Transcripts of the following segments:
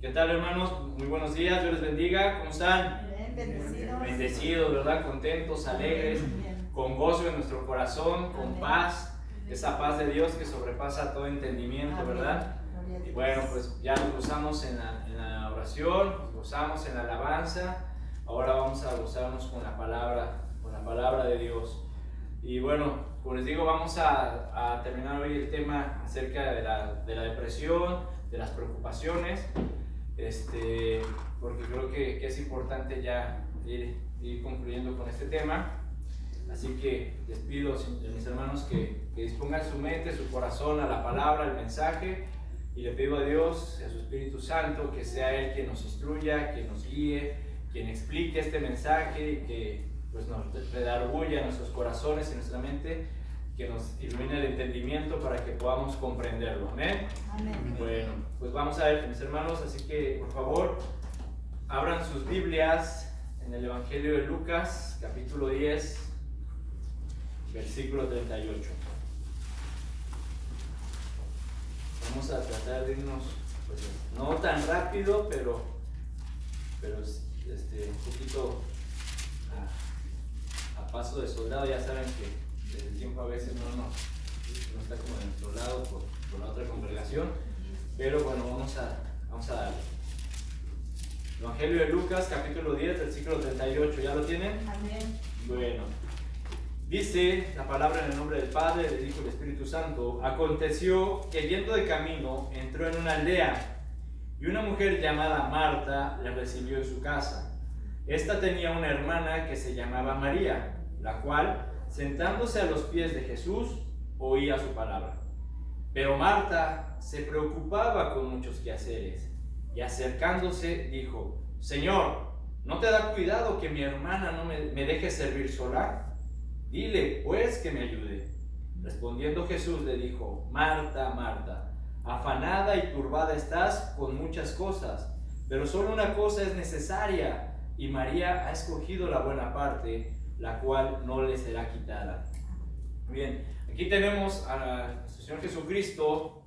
¿Qué tal, hermanos? Muy buenos días, Dios les bendiga. ¿Cómo están? Bien, bendecidos. Bendecidos, ¿verdad? Contentos, alegres, Bien. con gozo en nuestro corazón, con Amén. paz, esa paz de Dios que sobrepasa todo entendimiento, Amén. ¿verdad? Gloria a Y Dios. bueno, pues ya nos gozamos en la oración, nos gozamos en la alabanza. Ahora vamos a gozarnos con la palabra de Dios. Y bueno, como les digo, vamos a terminar hoy el tema acerca de la depresión, de las preocupaciones, porque creo que es importante ya ir concluyendo con este tema. Así que les pido, mis hermanos, que dispongan su mente, su corazón a la palabra, al mensaje, y le pido a Dios, a su Espíritu Santo, que sea Él quien nos instruya, quien nos guíe, quien explique este mensaje y que pues nos redarguya nuestros corazones y nuestra mente, que nos ilumine el entendimiento para que podamos comprenderlo. Amén. Amén. Bueno, pues vamos a ver, mis hermanos, así que por favor abran sus Biblias en el Evangelio de Lucas, capítulo 10, versículo 38. Vamos a tratar de irnos, pues, no tan rápido, pero un poquito a paso de soldado. Ya saben que el tiempo a veces no está como de nuestro lado por la otra congregación, pero bueno, vamos a darle. Evangelio de Lucas, capítulo 10, versículo 38. ¿Ya lo tienen? Amén. Bueno, dice la palabra en el nombre del Padre, del Hijo y del Espíritu Santo. Aconteció que yendo de camino entró en una aldea, y una mujer llamada Marta le recibió en su casa. Esta tenía una hermana que se llamaba María, la cual, sentándose a los pies de Jesús, oía su palabra. Pero Marta se preocupaba con muchos quehaceres, y acercándose dijo: Señor, ¿no te da cuidado que mi hermana no me deje servir sola? Dile, pues, que me ayude. Respondiendo Jesús le dijo: Marta, Marta, afanada y turbada estás con muchas cosas, pero solo una cosa es necesaria, y María ha escogido la buena parte, la cual no le será quitada. Bien, aquí tenemos a nuestro Señor Jesucristo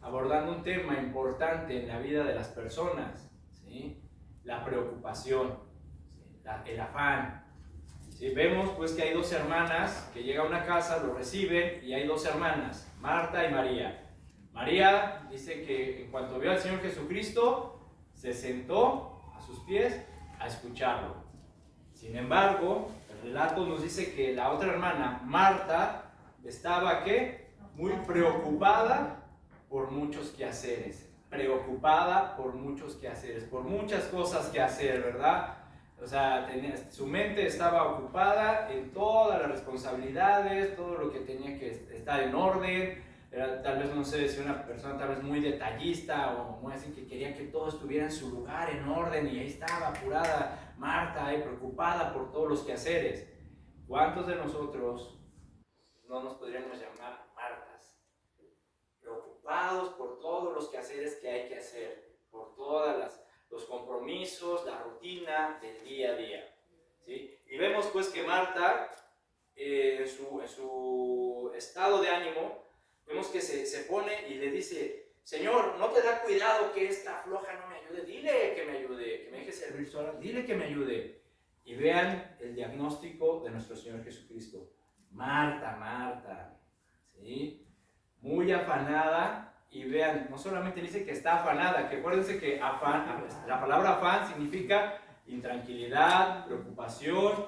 abordando un tema importante en la vida de las personas, ¿sí? La preocupación, ¿sí? El afán. ¿Sí? Vemos pues que hay dos hermanas que llegan a una casa, lo reciben, y hay dos hermanas, Marta y María. María dice que en cuanto vio al Señor Jesucristo, se sentó a sus pies a escucharlo. Sin embargo, el relato nos dice que la otra hermana, Marta, estaba ¿qué? Muy preocupada por muchos quehaceres. Preocupada por muchos quehaceres, por muchas cosas que hacer, ¿verdad? O sea, su mente estaba ocupada en todas las responsabilidades, todo lo que tenía que estar en orden. Era, tal vez, no sé, si una persona tal vez muy detallista o muy así, que quería que todo estuviera en su lugar, en orden, y ahí estaba apurada Marta, ahí preocupada por todos los quehaceres. ¿Cuántos de nosotros no nos podríamos llamar Martas? Preocupados por todos los quehaceres que hay que hacer, por todos los compromisos, la rutina del día a día, ¿sí? Y vemos pues que Marta, en su estado de ánimo, vemos que se pone y le dice: Señor, ¿no te da cuidado que esta floja no me ayude? Dile que me ayude, que me deje servir sola, dile que me ayude. Y vean el diagnóstico de nuestro Señor Jesucristo: Marta, Marta, ¿sí? Muy afanada. Y vean, no solamente dice que está afanada, que acuérdense que la palabra afán significa intranquilidad, preocupación,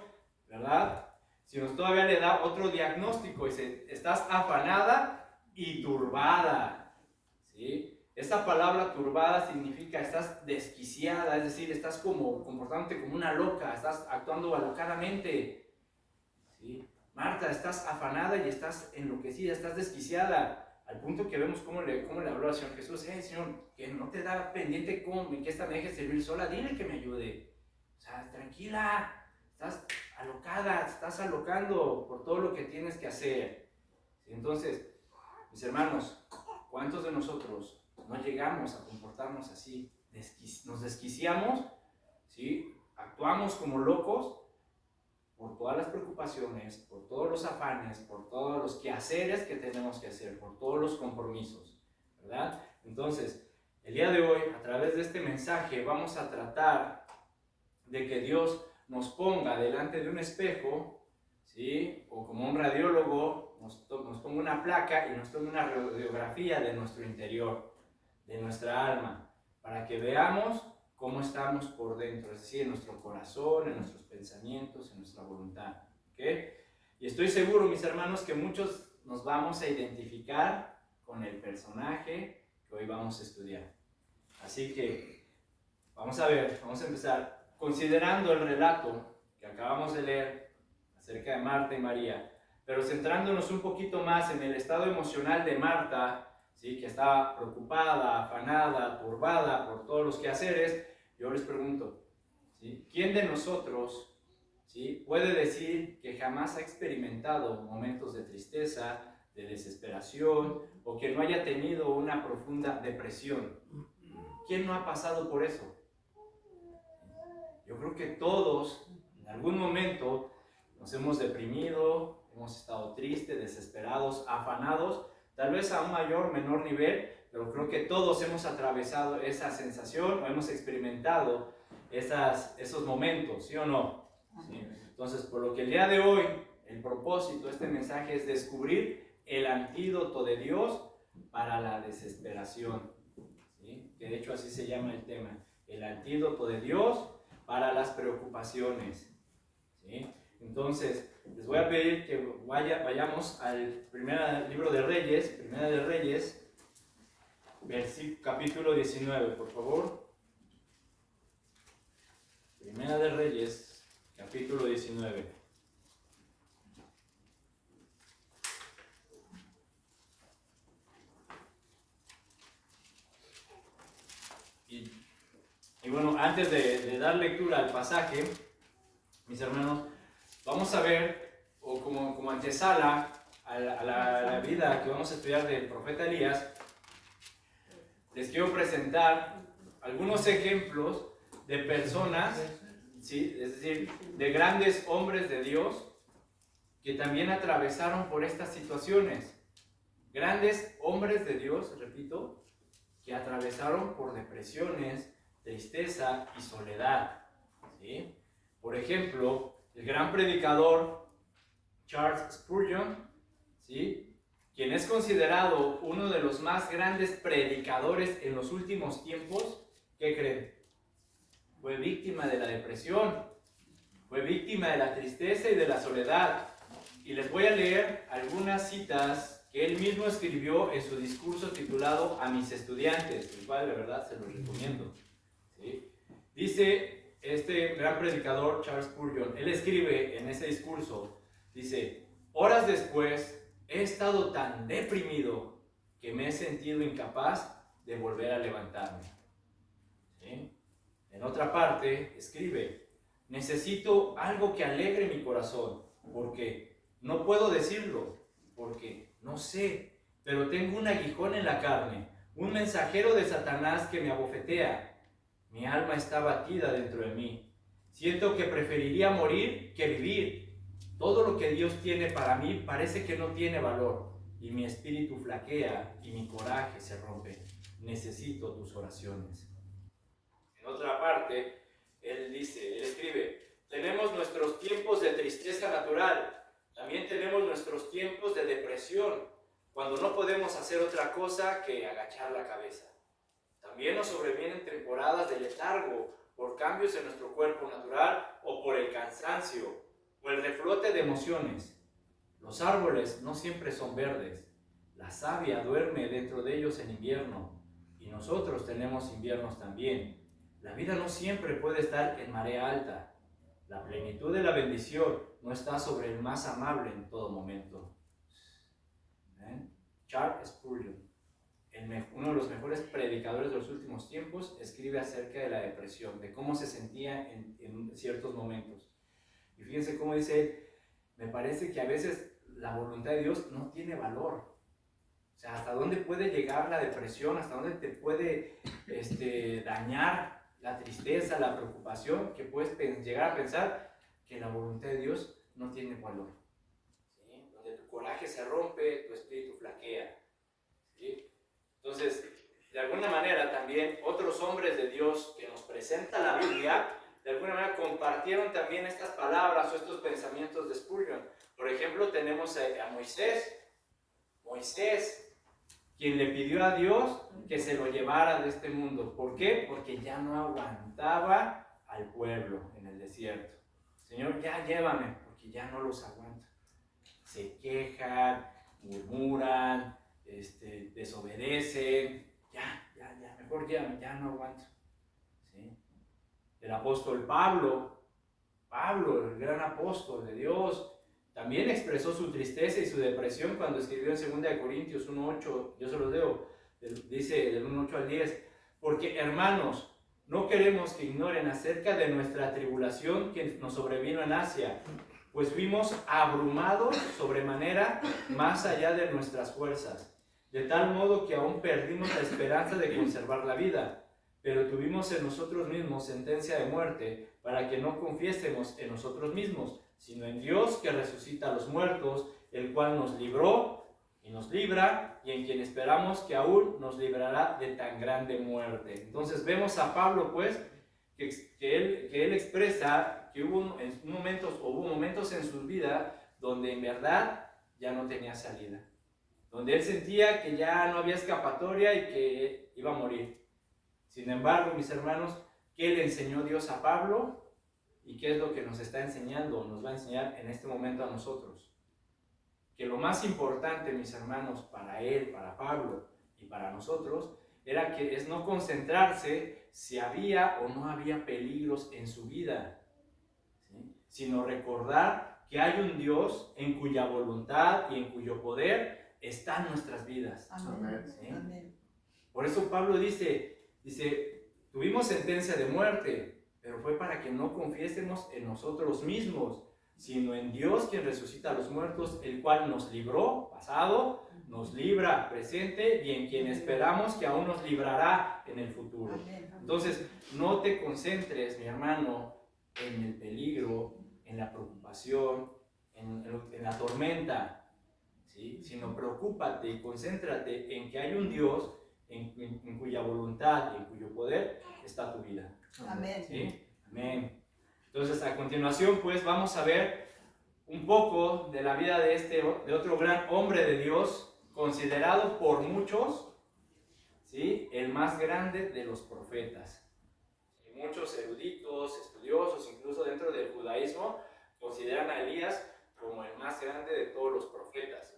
¿verdad? Sino todavía le da otro diagnóstico, dice: estás afanada y turbada, ¿sí? Esta palabra turbada significa estás desquiciada, es decir, estás como comportándote como una loca, estás actuando alocadamente, ¿sí? Marta, estás afanada y estás enloquecida, estás desquiciada, al punto que vemos cómo le habló al Señor Jesús: Señor, que no te da pendiente que esta me deje servir sola, dile que me ayude. O sea, tranquila, estás alocada, estás alocando por todo lo que tienes que hacer. ¿Sí? Entonces, mis hermanos, ¿cuántos de nosotros no llegamos a comportarnos así? Nos desquiciamos, ¿sí? Actuamos como locos por todas las preocupaciones, por todos los afanes, por todos los quehaceres que tenemos que hacer, por todos los compromisos, ¿verdad? Entonces, El día de hoy, a través de este mensaje, vamos a tratar de que Dios nos ponga delante de un espejo, ¿sí? O como un radiólogo nos ponga una placa y nos tome una radiografía de nuestro interior, de nuestra alma, para que veamos cómo estamos por dentro, es decir, en nuestro corazón, en nuestros pensamientos, en nuestra voluntad. ¿Okay? Y estoy seguro, mis hermanos, que muchos nos vamos a identificar con el personaje que hoy vamos a estudiar. Así que vamos a empezar considerando el relato que acabamos de leer acerca de Marta y María, pero centrándonos un poquito más en el estado emocional de Marta, ¿sí? Que estaba preocupada, afanada, turbada por todos los quehaceres. Yo les pregunto, ¿sí? ¿Quién de nosotros, ¿sí? puede decir que jamás ha experimentado momentos de tristeza, de desesperación, o que no haya tenido una profunda depresión? ¿Quién no ha pasado por eso? Yo creo que todos, en algún momento, nos hemos deprimido, hemos estado tristes, desesperados, afanados, tal vez a un mayor o menor nivel, pero creo que todos hemos atravesado esa sensación o hemos experimentado esos momentos, ¿sí o no? ¿Sí? Entonces, por lo que el día de hoy, el propósito de este mensaje es descubrir el antídoto de Dios para la desesperación, ¿sí? Que de hecho así se llama el tema, el antídoto de Dios para las preocupaciones, ¿sí? Entonces, les voy a pedir que vayamos al primer libro de Reyes, Primera de Reyes, capítulo 19, por favor. Primera de Reyes, capítulo 19. Y bueno, antes de dar lectura al pasaje, mis hermanos, vamos a ver, o como antesala a la vida que vamos a estudiar del profeta Elías, les quiero presentar algunos ejemplos de personas, ¿sí? Es decir, de grandes hombres de Dios que también atravesaron por estas situaciones. Grandes hombres de Dios, repito, que atravesaron por depresiones, tristeza y soledad, ¿sí? Por ejemplo, el gran predicador Charles Spurgeon, ¿sí? Quien es considerado uno de los más grandes predicadores en los últimos tiempos, ¿qué creen? Fue víctima de la depresión, fue víctima de la tristeza y de la soledad. Y les voy a leer algunas citas que él mismo escribió en su discurso titulado A mis estudiantes, el cual de verdad se los recomiendo, ¿sí? Dice este gran predicador Charles Spurgeon, él escribe en ese discurso, dice: horas después he estado tan deprimido que me he sentido incapaz de volver a levantarme, ¿sí? En otra parte escribe: necesito algo que alegre mi corazón, porque no puedo decirlo, porque no sé, pero tengo un aguijón en la carne, un mensajero de Satanás que me abofetea. Mi alma está batida dentro de mí. Siento que preferiría morir que vivir. Todo lo que Dios tiene para mí parece que no tiene valor, y mi espíritu flaquea y mi coraje se rompe. Necesito tus oraciones. En otra parte, él escribe: tenemos nuestros tiempos de tristeza natural, también tenemos nuestros tiempos de depresión, cuando no podemos hacer otra cosa que agachar la cabeza. También nos sobrevienen temporadas de letargo por cambios en nuestro cuerpo natural o por el cansancio o el reflote de emociones. Los árboles no siempre son verdes. La savia duerme dentro de ellos en invierno y nosotros tenemos inviernos también. La vida no siempre puede estar en marea alta. La plenitud de la bendición no está sobre el más amable en todo momento. Charles Spurgeon, uno de los mejores predicadores de los últimos tiempos, escribe acerca de la depresión, de cómo se sentía en ciertos momentos. Y fíjense cómo dice: me parece que a veces la voluntad de Dios no tiene valor. O sea, ¿hasta dónde puede llegar la depresión? ¿Hasta dónde te puede dañar la tristeza, la preocupación? Que puedes llegar a pensar que la voluntad de Dios no tiene valor, ¿sí? Donde tu coraje se rompe, tu espíritu flaquea, ¿sí? Entonces, de alguna alguna manera también otros hombres de Dios que nos presenta la Biblia, de alguna manera compartieron también estas palabras o estos pensamientos de Spurgeon. Por ejemplo, tenemos a Moisés, quien le pidió a Dios que se lo llevara de este mundo. ¿Por qué? Porque ya no aguantaba al pueblo en el desierto. Señor, ya llévame, porque ya no los aguanto. Se quejan, murmuran, desobedecen. Ya, mejor llévame, ya no aguanto. ¿Sí? El apóstol Pablo, el gran apóstol de Dios, también expresó su tristeza y su depresión cuando escribió en 2 Corintios 1:8, yo se los leo, dice del 1:8 al 10, porque hermanos, no queremos que ignoren acerca de nuestra tribulación que nos sobrevino en Asia, pues fuimos abrumados sobremanera más allá de nuestras fuerzas, de tal modo que aún perdimos la esperanza de conservar la vida, pero tuvimos en nosotros mismos sentencia de muerte para que no confiésemos en nosotros mismos, sino en Dios que resucita a los muertos, el cual nos libró y nos libra, y en quien esperamos que aún nos librará de tan grande muerte. Entonces vemos a Pablo, pues, que él expresa que hubo momentos en su vida donde en verdad ya no tenía salida, donde él sentía que ya no había escapatoria y que iba a morir. Sin embargo, mis hermanos, ¿qué le enseñó Dios a Pablo? ¿Y qué es lo que nos está enseñando, nos va a enseñar en este momento a nosotros? Que lo más importante, mis hermanos, para él, para Pablo y para nosotros, era que es no concentrarse si había o no había peligros en su vida, ¿sí? Sino recordar que hay un Dios en cuya voluntad y en cuyo poder están nuestras vidas. Amén. ¿Sí? Amén. Por eso Pablo dice, tuvimos sentencia de muerte, pero fue para que no confiésemos en nosotros mismos, sino en Dios quien resucita a los muertos, el cual nos libró, pasado, nos libra, presente, y en quien esperamos que aún nos librará en el futuro. Entonces, no te concentres, mi hermano, en el peligro, en la preocupación, en la tormenta, ¿sí? Sino preocúpate y concéntrate en que hay un Dios en cuya voluntad y en cuyo poder está tu vida. Amén. ¿Sí? Amén. Entonces, a continuación, pues, vamos a ver un poco de la vida de otro gran hombre de Dios, considerado por muchos, ¿sí?, el más grande de los profetas. Y muchos eruditos, estudiosos, incluso dentro del judaísmo, consideran a Elías como el más grande de todos los profetas.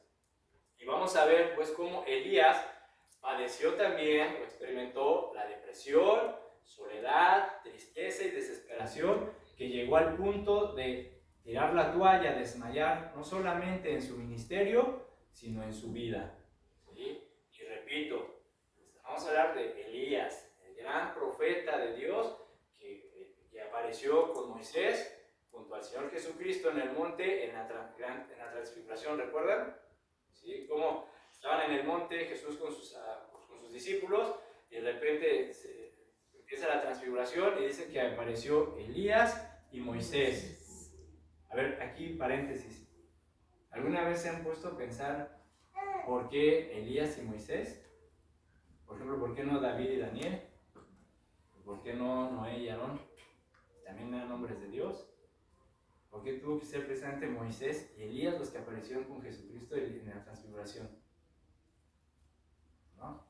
Y vamos a ver, pues, cómo Elías padeció también o experimentó la depresión, soledad, tristeza y desesperación, que llegó al punto de tirar la toalla, desmayar, no solamente en su ministerio, sino en su vida. ¿Sí? Y repito, vamos a hablar de Elías, el gran profeta de Dios que apareció con Moisés junto al Señor Jesucristo en el monte, en la transfiguración, ¿recuerdan? ¿Sí? Cómo estaban en el monte Jesús con sus discípulos y de repente empieza la transfiguración y dice que apareció Elías y Moisés. A ver, aquí paréntesis. ¿Alguna vez se han puesto a pensar por qué Elías y Moisés? Por ejemplo, ¿por qué no David y Daniel? ¿Por qué no Noé y Aarón? También eran hombres de Dios. ¿Por qué tuvo que ser precisamente Moisés y Elías los que aparecieron con Jesucristo en la transfiguración? ¿No?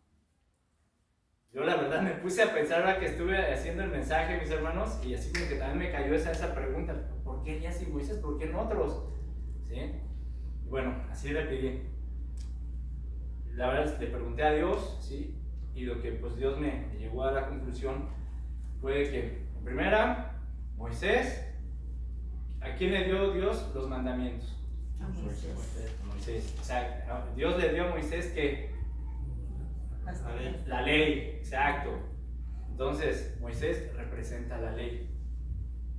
Yo la verdad me puse a pensar ahora que estuve haciendo el mensaje, mis hermanos, y así como que también me cayó esa pregunta: ¿por qué Elías y Moisés? ¿Por qué no otros? ¿Sí? Y bueno, así le pedí. La verdad le pregunté a Dios, ¿sí? Y lo que pues Dios me llevó a la conclusión fue que, en primera, Moisés, ¿a quién le dio Dios los mandamientos? A Moisés. O sea, Dios le dio a Moisés que la ley, exacto. Entonces, Moisés representa la ley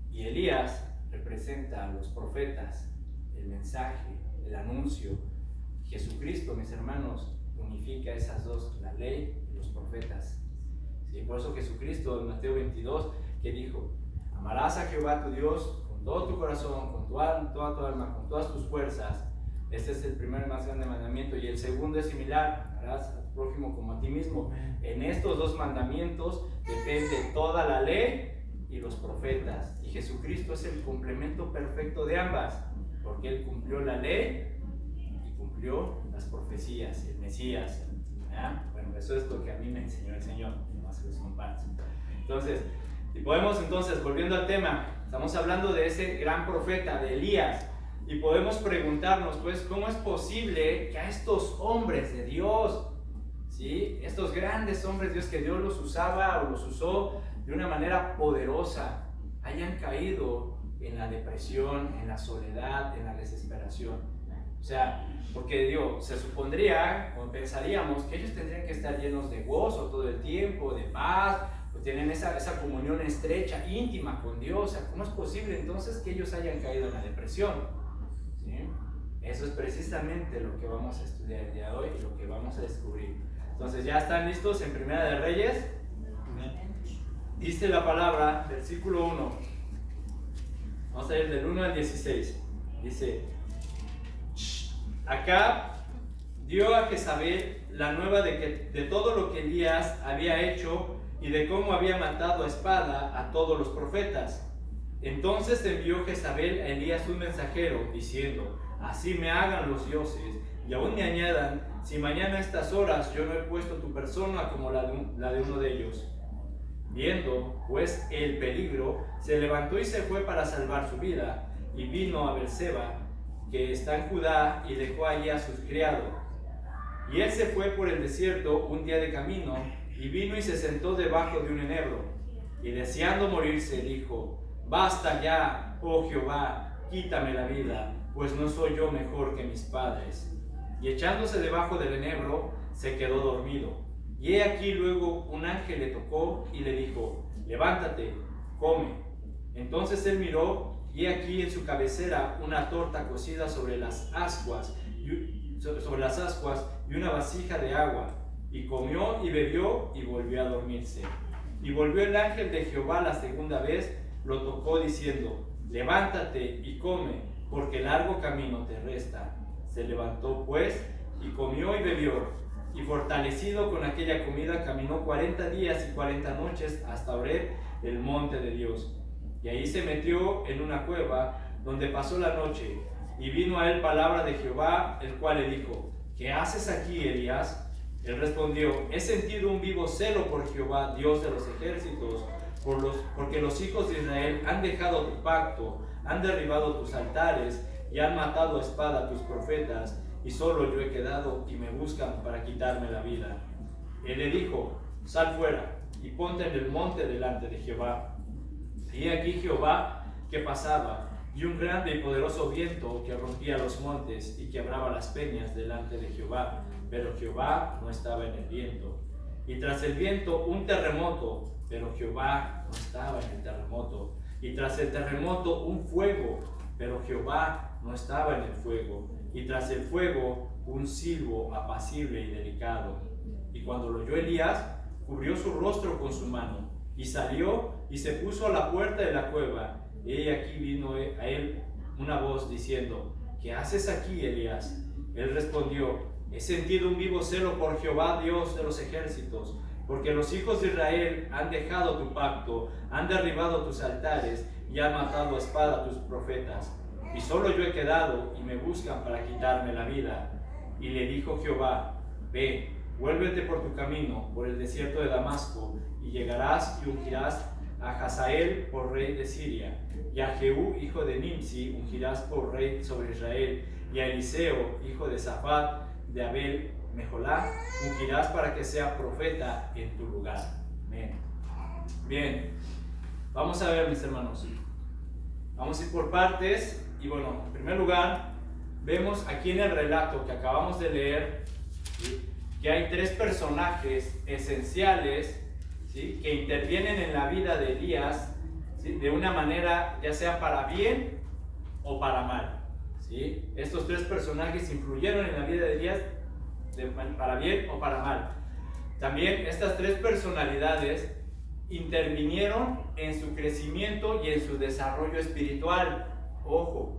y Elías representa a los profetas, el mensaje, el anuncio. Jesucristo, mis hermanos, unifica esas dos, la ley y los profetas. Sí, por eso Jesucristo en Mateo 22, que dijo: amarás a Jehová tu Dios con todo tu corazón, con toda tu alma, con todas tus fuerzas, Este es el primer y más grande mandamiento. Y el segundo es similar: harás a tu prójimo como a ti mismo. En estos dos mandamientos depende toda la ley y los profetas. Y Jesucristo es el complemento perfecto de ambas, porque Él cumplió la ley y cumplió las profecías, el Mesías. Bueno, eso es lo que a mí me enseñó el Señor, nomás que los comparto. Entonces, si podemos, volviendo al tema, estamos hablando de ese gran profeta, de Elías, y podemos preguntarnos, pues, ¿cómo es posible que a estos hombres de Dios, ¿sí?, estos grandes hombres de Dios que Dios los usaba o los usó de una manera poderosa, hayan caído en la depresión, en la soledad, en la desesperación? O sea, porque Dios se supondría, o pensaríamos, que ellos tendrían que estar llenos de gozo todo el tiempo, de paz, pues tienen esa comunión estrecha, íntima con Dios. O sea, ¿cómo es posible entonces que ellos hayan caído en la depresión? ¿Sí? Eso es precisamente lo que vamos a estudiar el día de hoy y lo que vamos a descubrir. Entonces, ¿ya están listos en Primera de Reyes? Dice la palabra, versículo 1. Vamos a ir del 1 al 16. Dice: Acab dio a Jezabel la nueva de todo lo que Elías había hecho y de cómo había matado a espada a todos los profetas. Entonces envió Jezabel a Elías un mensajero, diciendo: así me hagan los dioses, y aún me añadan, si mañana a estas horas yo no he puesto tu persona como la de uno de ellos. Viendo pues el peligro, se levantó y se fue para salvar su vida, y vino a Beerseba, que está en Judá, y dejó allí a sus criados. Y él se fue por el desierto un día de camino, y vino y se sentó debajo de un enebro, y deseando morirse dijo: basta ya, oh Jehová, quítame la vida, pues no soy yo mejor que mis padres. Y echándose debajo del enebro, se quedó dormido. Y he aquí luego un ángel le tocó y le dijo: levántate, come. Entonces él miró, y he aquí en su cabecera una torta cocida sobre las ascuas y una vasija de agua. Y comió y bebió y volvió a dormirse. Y volvió el ángel de Jehová la segunda vez, lo tocó diciendo: levántate y come, porque largo camino te resta. Se levantó pues y comió y bebió, y fortalecido con aquella comida caminó 40 días y 40 noches hasta Horeb, el monte de Dios. Y ahí se metió en una cueva, donde pasó la noche. Y vino a él palabra de Jehová, el cual le dijo: ¿qué haces aquí, Elías? Él respondió: he sentido un vivo celo por Jehová, Dios de los ejércitos, porque los hijos de Israel han dejado tu pacto, han derribado tus altares y han matado a espada a tus profetas, y solo yo he quedado y me buscan para quitarme la vida. Él le dijo: sal fuera y ponte en el monte delante de Jehová. Y aquí Jehová que pasaba, y un grande y poderoso viento que rompía los montes y quebraba las peñas delante de Jehová, pero Jehová no estaba en el viento. Y tras el viento un terremoto, pero Jehová no estaba en el terremoto. Y tras el terremoto un fuego, pero Jehová no estaba en el fuego. Y tras el fuego un silbo apacible y delicado. Y cuando lo oyó Elías, cubrió su rostro con su mano, y salió y se puso a la puerta de la cueva. Y aquí vino a él una voz diciendo: ¿qué haces aquí, Elías? Él respondió: he sentido un vivo celo por Jehová, Dios de los ejércitos, porque los hijos de Israel han dejado tu pacto, han derribado tus altares y han matado a espada a tus profetas. Y solo yo he quedado y me buscan para quitarme la vida. Y le dijo Jehová: ve, vuélvete por tu camino, por el desierto de Damasco, y llegarás y ungirás a Hazael por rey de Siria, y a Jehú hijo de Nimsi ungirás por rey sobre Israel, y a Eliseo hijo de Safat de Abel Mejolá ungirás para que sea profeta en tu lugar. Amén. Bien, vamos a ver, mis hermanos, vamos a ir por partes. Y bueno, en primer lugar, vemos aquí en el relato que acabamos de leer, ¿sí?, que hay tres personajes esenciales, ¿sí?, que intervienen en la vida de Elías, ¿sí?, de una manera ya sea para bien o para mal, ¿sí? Estos tres personajes influyeron en la vida de Elías para bien o para mal. También estas tres personalidades intervinieron en su crecimiento y en su desarrollo espiritual. Ojo,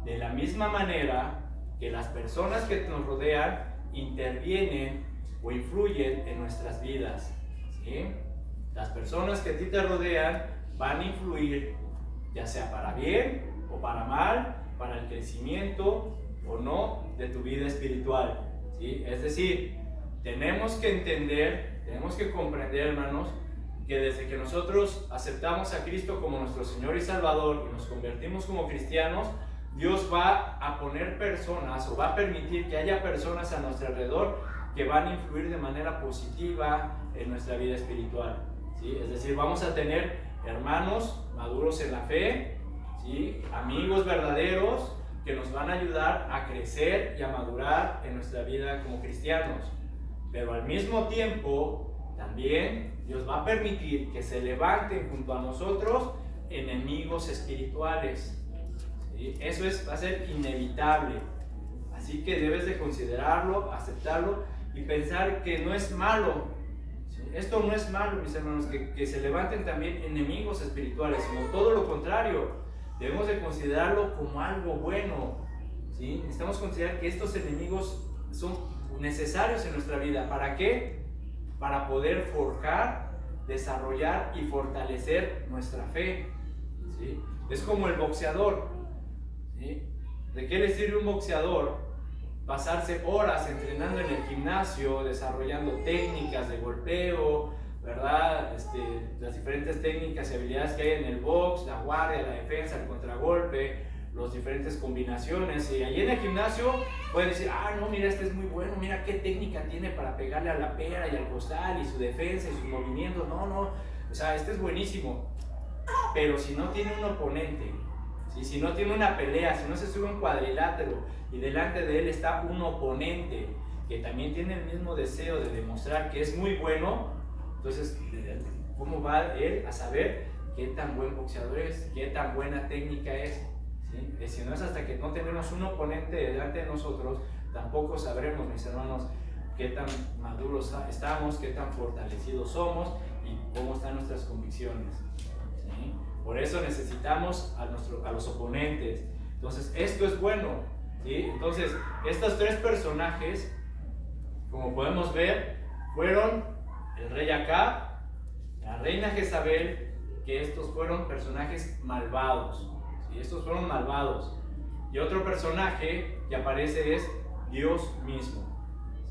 de la misma manera que las personas que nos rodean intervienen o influyen en nuestras vidas, ¿sí? Las personas que a ti te rodean van a influir, ya sea para bien o para mal, para el crecimiento o no de tu vida espiritual, ¿sí? Es decir, tenemos que entender, tenemos que comprender, hermanos, que desde que nosotros aceptamos a Cristo como nuestro Señor y Salvador y nos convertimos como cristianos, Dios va a poner personas o va a permitir que haya personas a nuestro alrededor que van a influir de manera positiva en nuestra vida espiritual, ¿sí? Es decir, vamos a tener hermanos maduros en la fe, ¿sí? Amigos verdaderos que nos van a ayudar a crecer y a madurar en nuestra vida como cristianos. Pero al mismo tiempo, también Dios va a permitir que se levanten junto a nosotros enemigos espirituales, ¿sí? Eso va a ser inevitable. Así que debes de considerarlo, aceptarlo y pensar que no es malo, ¿sí? Esto no es malo, mis hermanos, que se levanten también enemigos espirituales, sino todo lo contrario. Debemos de considerarlo como algo bueno, ¿sí? Necesitamos considerar que estos enemigos son necesarios en nuestra vida. ¿Para qué? Para poder forjar, desarrollar y fortalecer nuestra fe, ¿sí? Es como el boxeador, ¿sí? ¿De qué le sirve un boxeador pasarse horas entrenando en el gimnasio, desarrollando técnicas de golpeo, ¿verdad? Las diferentes técnicas y habilidades que hay en el box, la guardia, la defensa, el contragolpe, las diferentes combinaciones? Y allí en el gimnasio pueden decir, no, mira, este es muy bueno, mira qué técnica tiene para pegarle a la pera y al costal y su defensa y sus movimientos. No, o sea, este es buenísimo. Pero si no tiene un oponente, ¿sí? Si no tiene una pelea, si no se sube un cuadrilátero y delante de él está un oponente que también tiene el mismo deseo de demostrar que es muy bueno, entonces, ¿cómo va él a saber qué tan buen boxeador es, qué tan buena técnica es? ¿Sí? Si no es hasta que no tenemos un oponente delante de nosotros, tampoco sabremos, mis hermanos, qué tan maduros estamos, qué tan fortalecidos somos y cómo están nuestras convicciones, ¿sí? Por eso necesitamos a los oponentes. Entonces, esto es bueno, ¿sí? Entonces, estos tres personajes, como podemos ver, fueron el rey Acab, la reina Jezabel, que estos fueron personajes malvados, ¿sí? Estos fueron malvados. Y otro personaje que aparece es Dios mismo,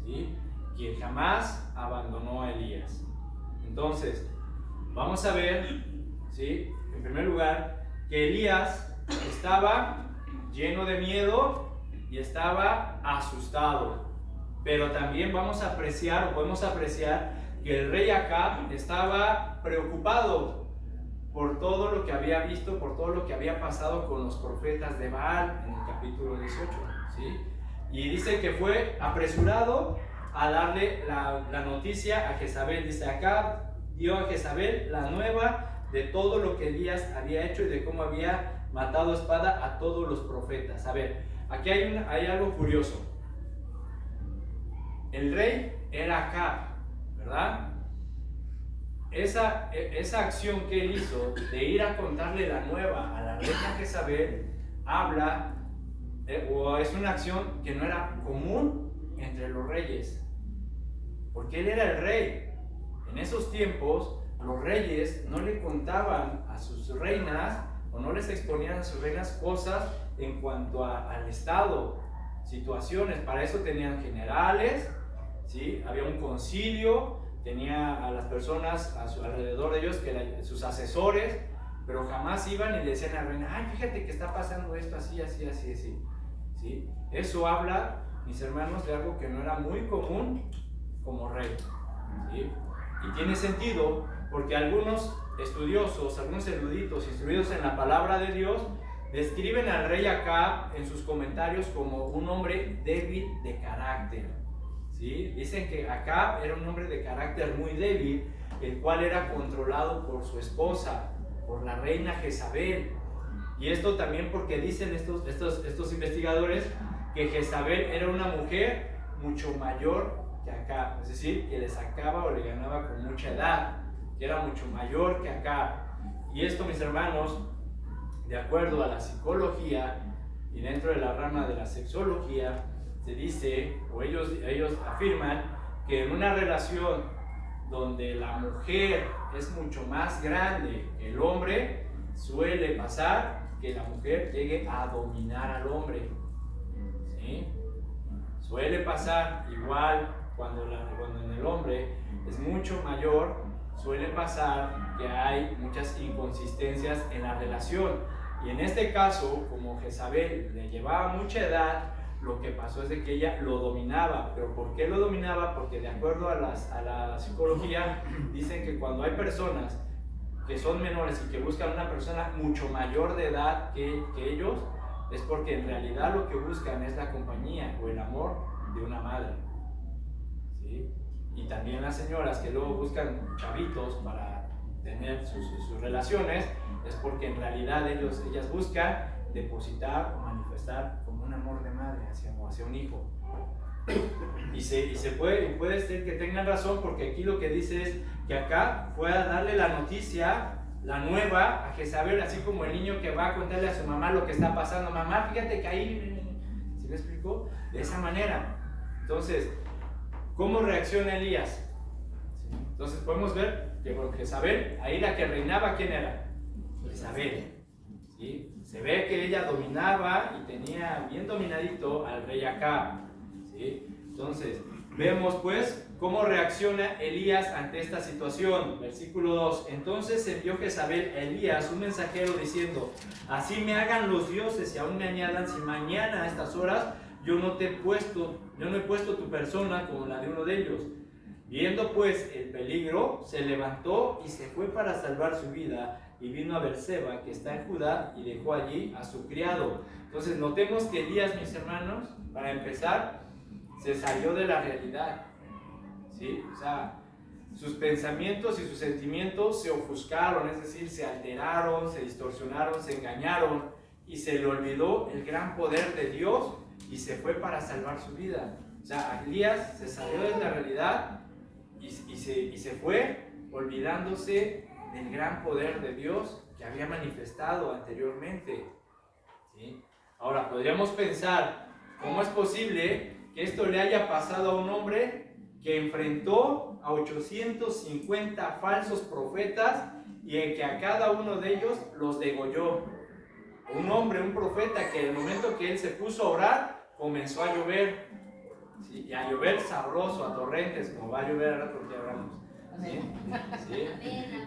¿sí? Quien jamás abandonó a Elías. Entonces, vamos a ver, ¿sí? En primer lugar, que Elías estaba lleno de miedo y estaba asustado. Pero también podemos apreciar que el rey Acab estaba preocupado por todo lo que había visto, por todo lo que había pasado con los profetas de Baal en el capítulo 18, ¿sí? Y dice que fue apresurado a darle la noticia a Jezabel. Dice, Acab dio a Jezabel la nueva de todo lo que Elías había hecho y de cómo había matado a espada a todos los profetas. A ver, aquí hay algo curioso. El rey era Acab, ¿verdad? Esa acción que él hizo de ir a contarle la nueva a la reina Jezabel habla, o es una acción que no era común entre los reyes, porque él era el rey. En esos tiempos los reyes no le contaban a sus reinas o no les exponían a sus reinas cosas en cuanto al estado, situaciones. Para eso tenían generales, ¿sí? Había un concilio, tenía a las personas a su alrededor de ellos, que eran sus asesores, pero jamás iban y le decían a la reina, ay, fíjate que está pasando esto así, ¿sí? Eso habla, mis hermanos, de algo que no era muy común como rey, ¿sí? Y tiene sentido porque algunos estudiosos, algunos eruditos instruidos en la palabra de Dios, describen al rey Acab en sus comentarios como un hombre débil de carácter, ¿sí? Dicen que Acab era un hombre de carácter muy débil, el cual era controlado por su esposa, por la reina Jezabel. Y esto también porque dicen estos investigadores que Jezabel era una mujer mucho mayor que Acab, es decir, que le sacaba o le ganaba con mucha edad, que era mucho mayor que Acab. Y esto, mis hermanos, de acuerdo a la psicología, Y dentro de la rama de la sexología se dice, o ellos afirman, que en una relación donde la mujer es mucho más grande que el hombre, suele pasar que la mujer llegue a dominar al hombre. ¿Sí? Suele pasar igual cuando en el hombre es mucho mayor, suele pasar que hay muchas inconsistencias en la relación. Y en este caso, como Jezabel le llevaba mucha edad, lo que pasó es de que ella lo dominaba. ¿Pero por qué lo dominaba? Porque de acuerdo a la psicología, dicen que cuando hay personas que son menores y que buscan una persona mucho mayor de edad que ellos, es porque en realidad lo que buscan es la compañía o el amor de una madre. ¿Sí? Y también las señoras que luego buscan chavitos para tener sus relaciones, es porque en realidad ellas buscan depositar o manifestar como un amor de madre hacia un hijo. Y puede ser que tengan razón, porque aquí lo que dice es que acá fue a darle la noticia, la nueva, a Jezabel, así como el niño que va a contarle a su mamá lo que está pasando. Mamá, fíjate que ahí, ¿sí me explicó? De esa manera. Entonces, ¿cómo reacciona Elías? Entonces podemos ver que con Jezabel, ahí la que reinaba, ¿quién era? Jezabel. ¿Sí? Se ve que ella dominaba y tenía bien dominadito al rey Acab. ¿Sí? Entonces, vemos pues cómo reacciona Elías ante esta situación. Versículo 2. Entonces envió Jezabel a Elías un mensajero diciendo: así me hagan los dioses y aún me añadan, si mañana a estas horas yo no he puesto tu persona como la de uno de ellos. Viendo pues el peligro, se levantó y se fue para salvar su vida, y vino a Berseba, que está en Judá, y dejó allí a su criado. Entonces notemos que Elías, mis hermanos, para empezar, se salió de la realidad. ¿Sí? O sea, sus pensamientos y sus sentimientos se ofuscaron, es decir, se alteraron, se distorsionaron, se engañaron, y se le olvidó el gran poder de Dios y se fue para salvar su vida. O sea, Elías se salió de la realidad y se fue olvidándose del gran poder de Dios que había manifestado anteriormente. ¿Sí? Ahora, podríamos pensar, ¿cómo es posible que esto le haya pasado a un hombre que enfrentó a 850 falsos profetas y en que a cada uno de ellos los degolló? Un hombre, un profeta, que en el momento que él se puso a orar, comenzó a llover. ¿Sí? Y a llover sabroso, a torrentes, como va a llover ahora porque hablamos. ¿Sí? ¿Sí?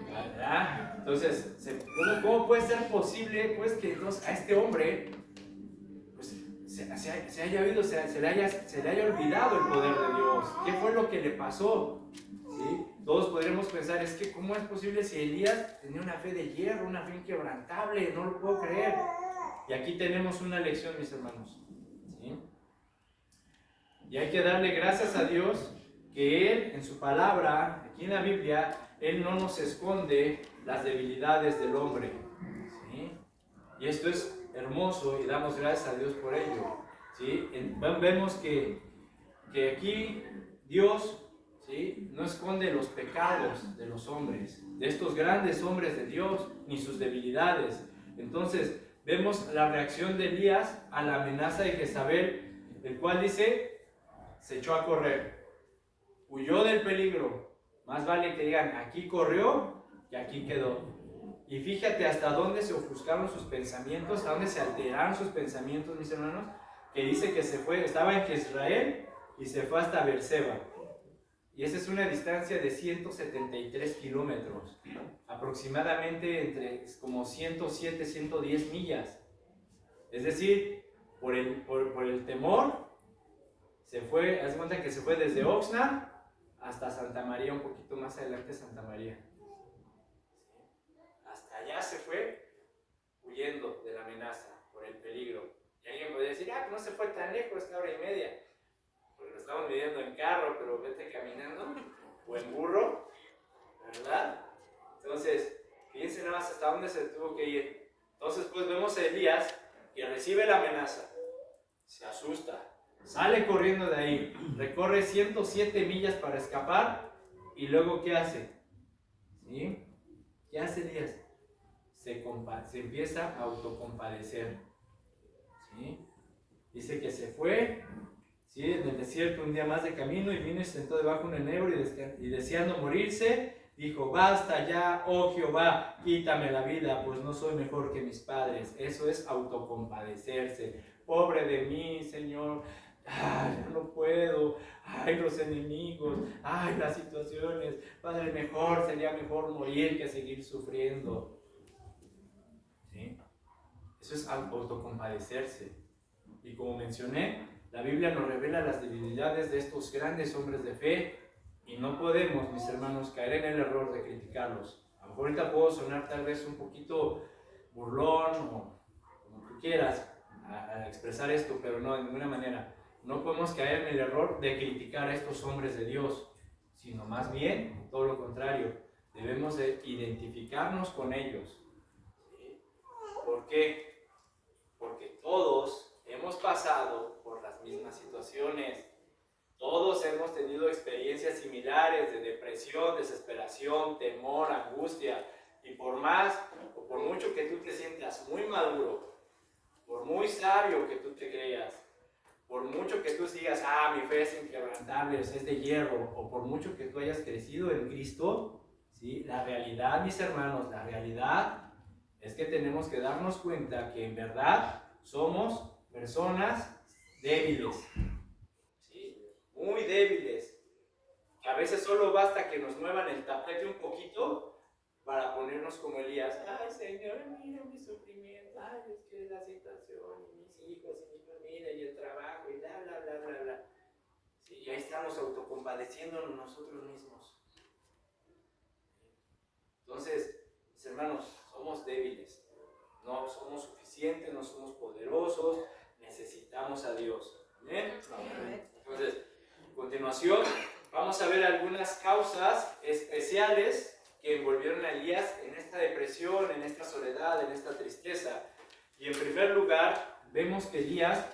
¿Verdad? Entonces, ¿cómo puede ser posible pues, que entonces, a este hombre pues, se haya olvidado el poder de Dios? ¿Qué fue lo que le pasó? ¿Sí? Todos podríamos pensar, es que ¿cómo es posible si Elías tenía una fe de hierro, una fe inquebrantable? No lo puedo creer. Y aquí tenemos una lección, mis hermanos. ¿Sí? Y hay que darle gracias a Dios que Él, en su palabra, aquí en la Biblia, Él no nos esconde las debilidades del hombre. ¿Sí? Y esto es hermoso y damos gracias a Dios por ello. ¿Sí? Vemos que aquí Dios, ¿sí?, no esconde los pecados de los hombres, de estos grandes hombres de Dios, ni sus debilidades. Entonces, vemos la reacción de Elías a la amenaza de Jezabel, el cual dice, se echó a correr, huyó del peligro. Más vale que digan, aquí corrió y aquí quedó. Y fíjate hasta dónde se ofuscaron sus pensamientos, hasta dónde se alteraron sus pensamientos, mis hermanos, que dice que se fue, estaba en Jezreel y se fue hasta Berseba. Y esa es una distancia de 173 kilómetros, aproximadamente entre como 107, 110 millas. Es decir, por el temor, se fue, haz cuenta que se fue desde Oxnard hasta Santa María, un poquito más adelante Santa María. Hasta allá se fue huyendo de la amenaza, por el peligro. Y alguien podría decir, pues no se fue tan lejos, esta hora y media. Porque lo estamos midiendo en carro, pero vete caminando, o en burro, ¿verdad? Entonces, fíjense nada más hasta dónde se tuvo que ir. Entonces, pues vemos a Elías que recibe la amenaza, se asusta, sale corriendo de ahí, recorre 107 millas para escapar, y luego, ¿qué hace? ¿Sí? ¿Qué hace Elías? Se empieza a autocompadecer. ¿sí? Dice que se fue, ¿sí?, en el desierto un día más de camino y vino y se sentó debajo de un enebro y deseando morirse, dijo: basta ya, oh Jehová, quítame la vida, pues no soy mejor que mis padres. Eso es autocompadecerse. Pobre de mí, Señor. Ay, ya no puedo. Ay, los enemigos. Ay, las situaciones. Padre, sería mejor morir que seguir sufriendo. ¿Sí? Eso es autocompadecerse. Y como mencioné, la Biblia nos revela las debilidades de estos grandes hombres de fe y no podemos, mis hermanos, caer en el error de criticarlos. A lo mejor ahorita puedo sonar tal vez un poquito burlón o como tú quieras a expresar esto, pero no, de ninguna manera. No podemos caer en el error de criticar a estos hombres de Dios, sino más bien todo lo contrario. Debemos de identificarnos con ellos. ¿Sí? ¿Por qué? Porque todos hemos pasado por las mismas situaciones. Todos hemos tenido experiencias similares de depresión, desesperación, temor, angustia. Y por más o por mucho que tú te sientas muy maduro, por muy sabio que tú te creas, por mucho que tú digas: mi fe es inquebrantable, es de hierro, o por mucho que tú hayas crecido en Cristo, ¿sí?, la realidad, mis hermanos, la realidad es que tenemos que darnos cuenta que en verdad somos personas débiles, ¿sí?, muy débiles. A veces solo basta que nos muevan el tapete un poquito para ponernos como Elías: ay, Señor, mira mi sufrimiento, ay, es que la situación, y mis hijos, y mi familia, y el trabajo, y bla, bla, bla, bla, bla. Sí, y ahí estamos autocompadeciéndonos nosotros mismos. Entonces, mis hermanos, somos débiles, no somos suficientes, no somos poderosos, necesitamos a Dios. ¿Bien? Entonces, a continuación, vamos a ver algunas causas especiales que envolvieron a Elías en esta depresión, en esta soledad, en esta tristeza. Y en primer lugar, vemos que Elías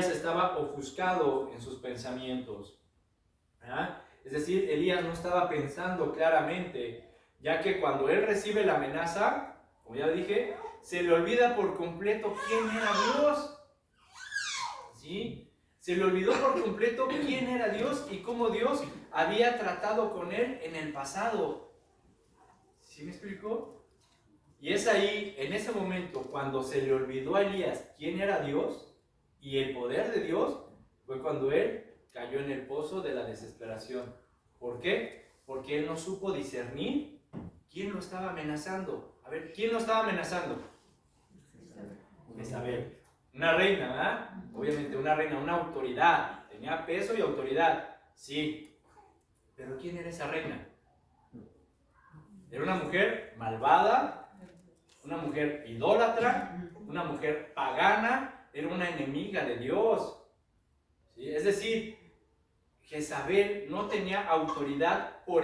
estaba ofuscado en sus pensamientos. ¿Ah? Es decir, Elías no estaba pensando claramente, ya que cuando él recibe la amenaza, como ya dije, se le olvida por completo quién era Dios. ¿Sí? Se le olvidó por completo quién era Dios y cómo Dios había tratado con él en el pasado. ¿Sí me explicó? Y es ahí, en ese momento, cuando se le olvidó a Elías quién era Dios y el poder de Dios, fue cuando él cayó en el pozo de la desesperación. ¿Por qué? Porque él no supo discernir quién lo estaba amenazando. A ver, ¿quién lo estaba amenazando? Jezabel. Una reina, ¿verdad? Obviamente una reina, una autoridad. Tenía peso y autoridad. Sí. Pero ¿quién era esa reina? Era una mujer malvada, una mujer idólatra, una mujer pagana, era una enemiga de Dios. ¿Sí? Es decir, Jezabel no tenía autoridad por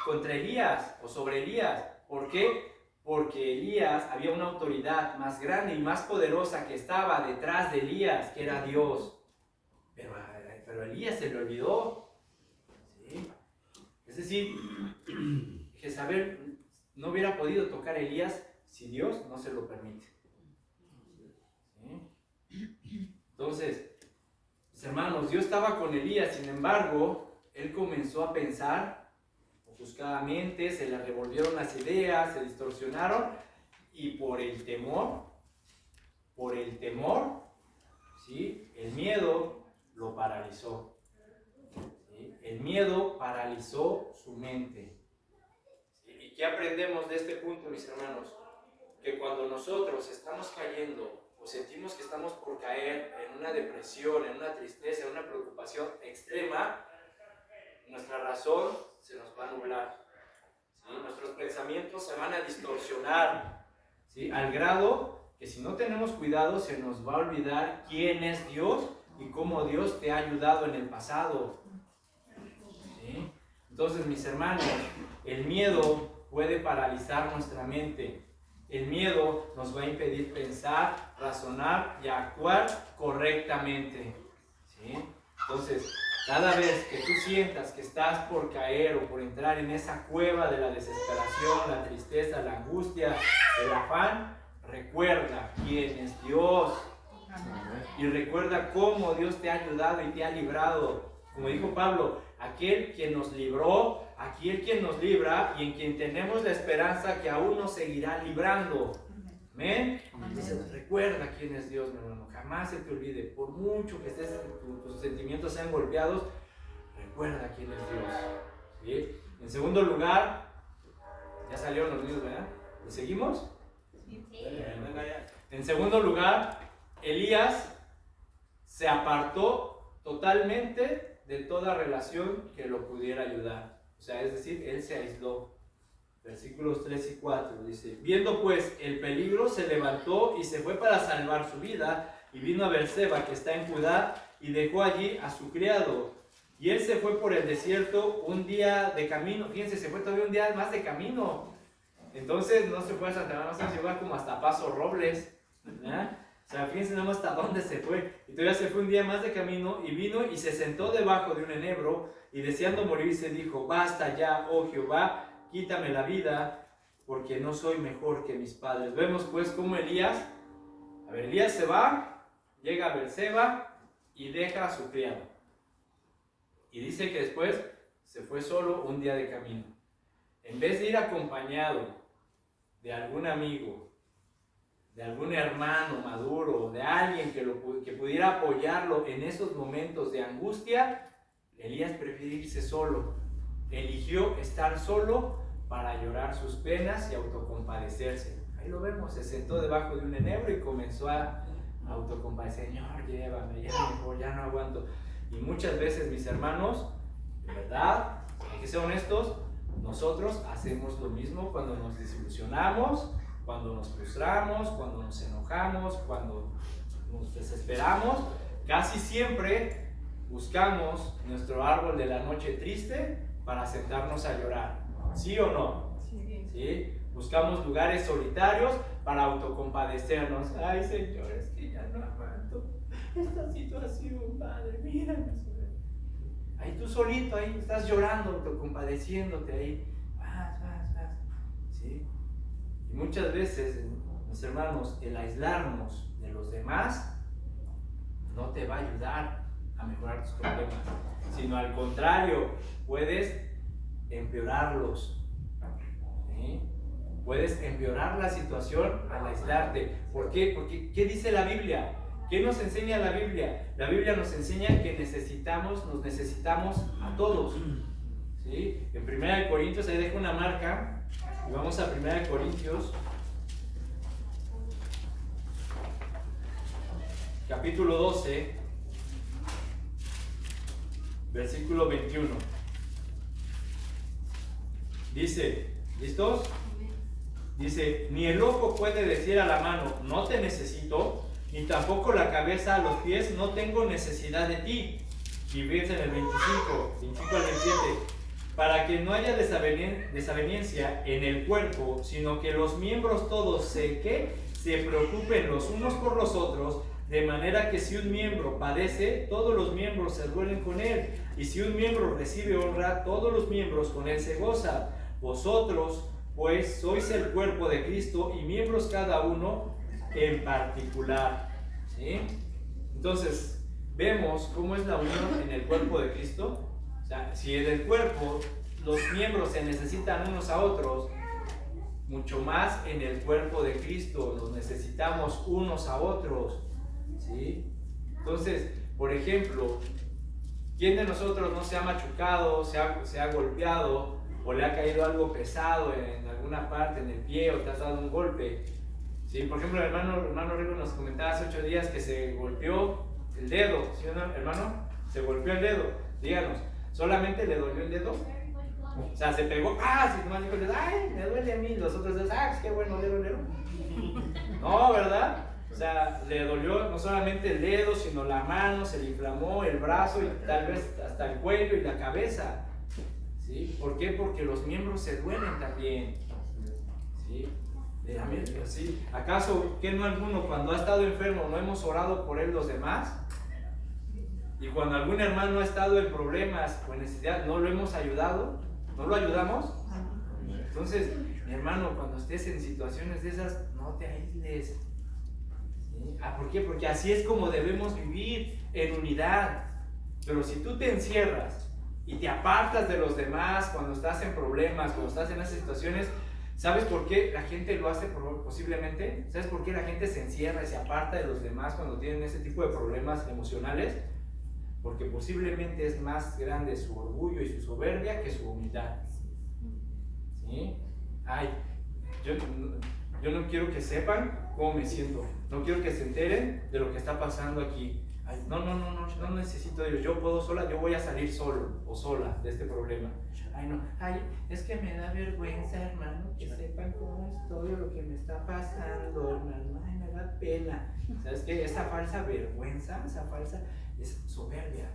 contra Elías o sobre Elías. ¿Por qué? Porque Elías había una autoridad más grande y más poderosa que estaba detrás de Elías, que era Dios. Pero Elías se le olvidó. ¿Sí? Es decir, Jezabel no hubiera podido tocar a Elías si Dios no se lo permite. ¿Sí? Entonces, hermanos, Dios estaba con Elías, sin embargo, él comenzó a pensar ofuscadamente, se le revolvieron las ideas, se distorsionaron, y por el temor, ¿sí?, el miedo lo paralizó. ¿Sí? El miedo paralizó su mente. ¿Sí? ¿Y qué aprendemos de este punto, mis hermanos? Que cuando nosotros estamos cayendo o sentimos que estamos por caer en una depresión, en una tristeza, en una preocupación extrema, nuestra razón se nos va a nublar. ¿Sí? Nuestros pensamientos se van a distorsionar, ¿sí?, al grado que si no tenemos cuidado se nos va a olvidar quién es Dios y cómo Dios te ha ayudado en el pasado. ¿Sí? Entonces, mis hermanos, el miedo puede paralizar nuestra mente. El miedo nos va a impedir pensar, razonar y actuar correctamente. ¿Sí? Entonces, Cada vez que tú sientas que estás por caer o por entrar en esa cueva de la desesperación, la tristeza, la angustia, el afán, recuerda quién es Dios. Y recuerda cómo Dios te ha ayudado y te ha librado. Como dijo Pablo, aquel quien nos libró, aquel quien nos libra y en quien tenemos la esperanza que aún nos seguirá librando. Amén. Entonces, recuerda quién es Dios, mi hermano. Jamás se te olvide. Por mucho que tus sentimientos sean golpeados, recuerda quién es Dios. ¿Sí? En segundo lugar, ya salieron los niños, ¿verdad? ¿Le seguimos? Sí. En segundo lugar, Elías se apartó totalmente de toda relación que lo pudiera ayudar. O sea, es decir, él se aisló. Versículos 3 y 4 dice: viendo pues el peligro, se levantó y se fue para salvar su vida, y vino a Berseba, que está en Judá, y dejó allí a su criado. Y él se fue por el desierto un día de camino. Fíjense, se fue todavía un día más de camino. Entonces no se fue a Santa Ana, se fue como hasta Paso Robles, ¿verdad? O sea, fíjense nada más hasta dónde se fue. Y todavía se fue un día más de camino, y vino y se sentó debajo de un enebro, y deseando morir se dijo: basta ya, oh Jehová, quítame la vida, porque no soy mejor que mis padres. Vemos pues cómo Elías se va, llega a Berseba y deja a su criado. Y dice que después se fue solo un día de camino. En vez de ir acompañado de algún amigo, de algún hermano maduro, de alguien que pudiera apoyarlo en esos momentos de angustia, Elías prefirió irse solo. Eligió estar solo para llorar sus penas y autocompadecerse. Ahí lo vemos, se sentó debajo de un enebro y comenzó a autocompadecer. Señor, llévame, ya mejor, ya no aguanto. Y muchas veces, mis hermanos, de verdad, hay que ser honestos, nosotros hacemos lo mismo cuando nos desilusionamos, cuando nos frustramos, cuando nos enojamos, cuando nos desesperamos. Casi siempre buscamos nuestro árbol de la noche triste para sentarnos a llorar. ¿Sí o no? Sí. ¿Sí? Buscamos lugares solitarios para autocompadecernos. Ay, Señor, es que ya no aguanto esta situación, Padre, mírame. Ahí tú solito, ahí estás llorando, autocompadeciéndote ahí. Vas. ¿Sí? Y muchas veces, mis hermanos, el aislarnos de los demás no te va a ayudar a mejorar tus problemas, sino al contrario, puedes empeorarlos. ¿Sí? Puedes empeorar la situación al aislarte. ¿Por qué? Porque ¿qué dice la Biblia? ¿Qué nos enseña la Biblia? La Biblia nos enseña que nos necesitamos a todos. ¿Sí? En 1 Corintios, ahí dejo una marca, y vamos a 1 Corintios, capítulo 12, versículo 21. Dice, ¿listos? Dice: ni el ojo puede decir a la mano, no te necesito, ni tampoco la cabeza a los pies, no tengo necesidad de ti. Y fíjense en el 25 al 27. Para que no haya desaveniencia en el cuerpo, sino que los miembros todos se preocupen los unos por los otros, de manera que si un miembro padece, todos los miembros se duelen con él, y si un miembro recibe honra, todos los miembros con él se gozan. Vosotros, pues, sois el cuerpo de Cristo y miembros cada uno en particular. ¿Sí? Entonces, vemos cómo es la unión en el cuerpo de Cristo. O sea, si en el cuerpo los miembros se necesitan unos a otros, mucho más en el cuerpo de Cristo nos necesitamos unos a otros. ¿Sí? Entonces, por ejemplo, ¿quién de nosotros no se ha machucado, se ha golpeado, o le ha caído algo pesado en alguna parte, en el pie, o te has dado un golpe? ¿Sí? Por ejemplo, el hermano Rico nos comentaba hace 8 días que se golpeó el dedo. ¿Sí, hermano? Se golpeó el dedo. Díganos, ¿solamente le dolió el dedo? O sea, se pegó, si nomás dijo, ay, me duele a mí. Los otros dicen, qué bueno, le dolió. No, ¿verdad? O sea, le dolió no solamente el dedo, sino la mano, se le inflamó el brazo y tal vez hasta el cuello y la cabeza. ¿Sí? ¿Por qué? Porque los miembros se duelen también. ¿Sí? ¿Sí? ¿Acaso que no alguno cuando ha estado enfermo no hemos orado por él los demás? Y cuando algún hermano ha estado en problemas o en necesidad, ¿no lo hemos ayudado? ¿No lo ayudamos? Entonces, mi hermano, cuando estés en situaciones de esas, no te aísles. ¿Sí? ¿Por qué? Porque así es como debemos vivir, en unidad. Pero si tú te encierras y te apartas de los demás cuando estás en problemas, cuando estás en esas situaciones, ¿sabes por qué la gente lo hace posiblemente? ¿Sabes por qué la gente se encierra y se aparta de los demás cuando tienen ese tipo de problemas emocionales? Porque posiblemente es más grande su orgullo y su soberbia que su humildad. ¿Sí? Ay, yo no quiero que sepan cómo me siento. No quiero que se enteren de lo que está pasando aquí. Ay, no necesito de ellos. Yo puedo sola, yo voy a salir solo o sola de este problema. Ay, no. Ay, es que me da vergüenza, hermano, que sepan cómo estoy o lo que me está pasando, hermano. Ay, me da pena. ¿Sabes qué? Esa falsa vergüenza, esa falsa es soberbia.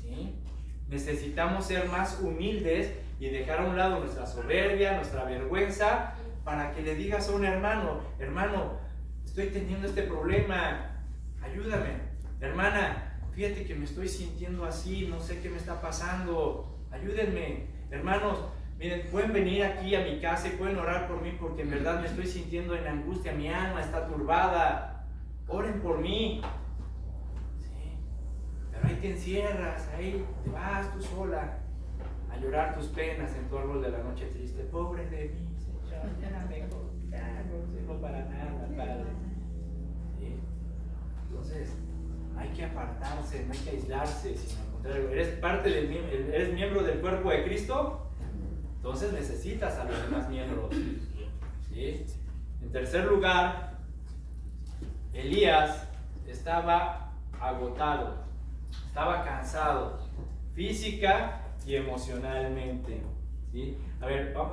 ¿Sí? Necesitamos ser más humildes y dejar a un lado nuestra soberbia, nuestra vergüenza, para que le digas a un hermano, hermano, estoy teniendo este problema, ayúdame. Hermana, fíjate que me estoy sintiendo así, no sé qué me está pasando, ayúdenme. Hermanos, miren, pueden venir aquí a mi casa y pueden orar por mí porque en verdad me estoy sintiendo en angustia, mi alma está turbada, oren por mí. Sí, pero ahí te encierras, ahí te vas tú sola a llorar tus penas en tu árbol de la noche triste. Pobre de mí, Señor, ya no sirvo para nada, Padre. ¿Sí? Entonces, hay que apartarse, no hay que aislarse, sino al contrario, eres miembro del cuerpo de Cristo, entonces necesitas a los demás miembros. ¿Sí? En tercer lugar, Elías estaba agotado, estaba cansado, física y emocionalmente. ¿Sí? A ver, ¿nos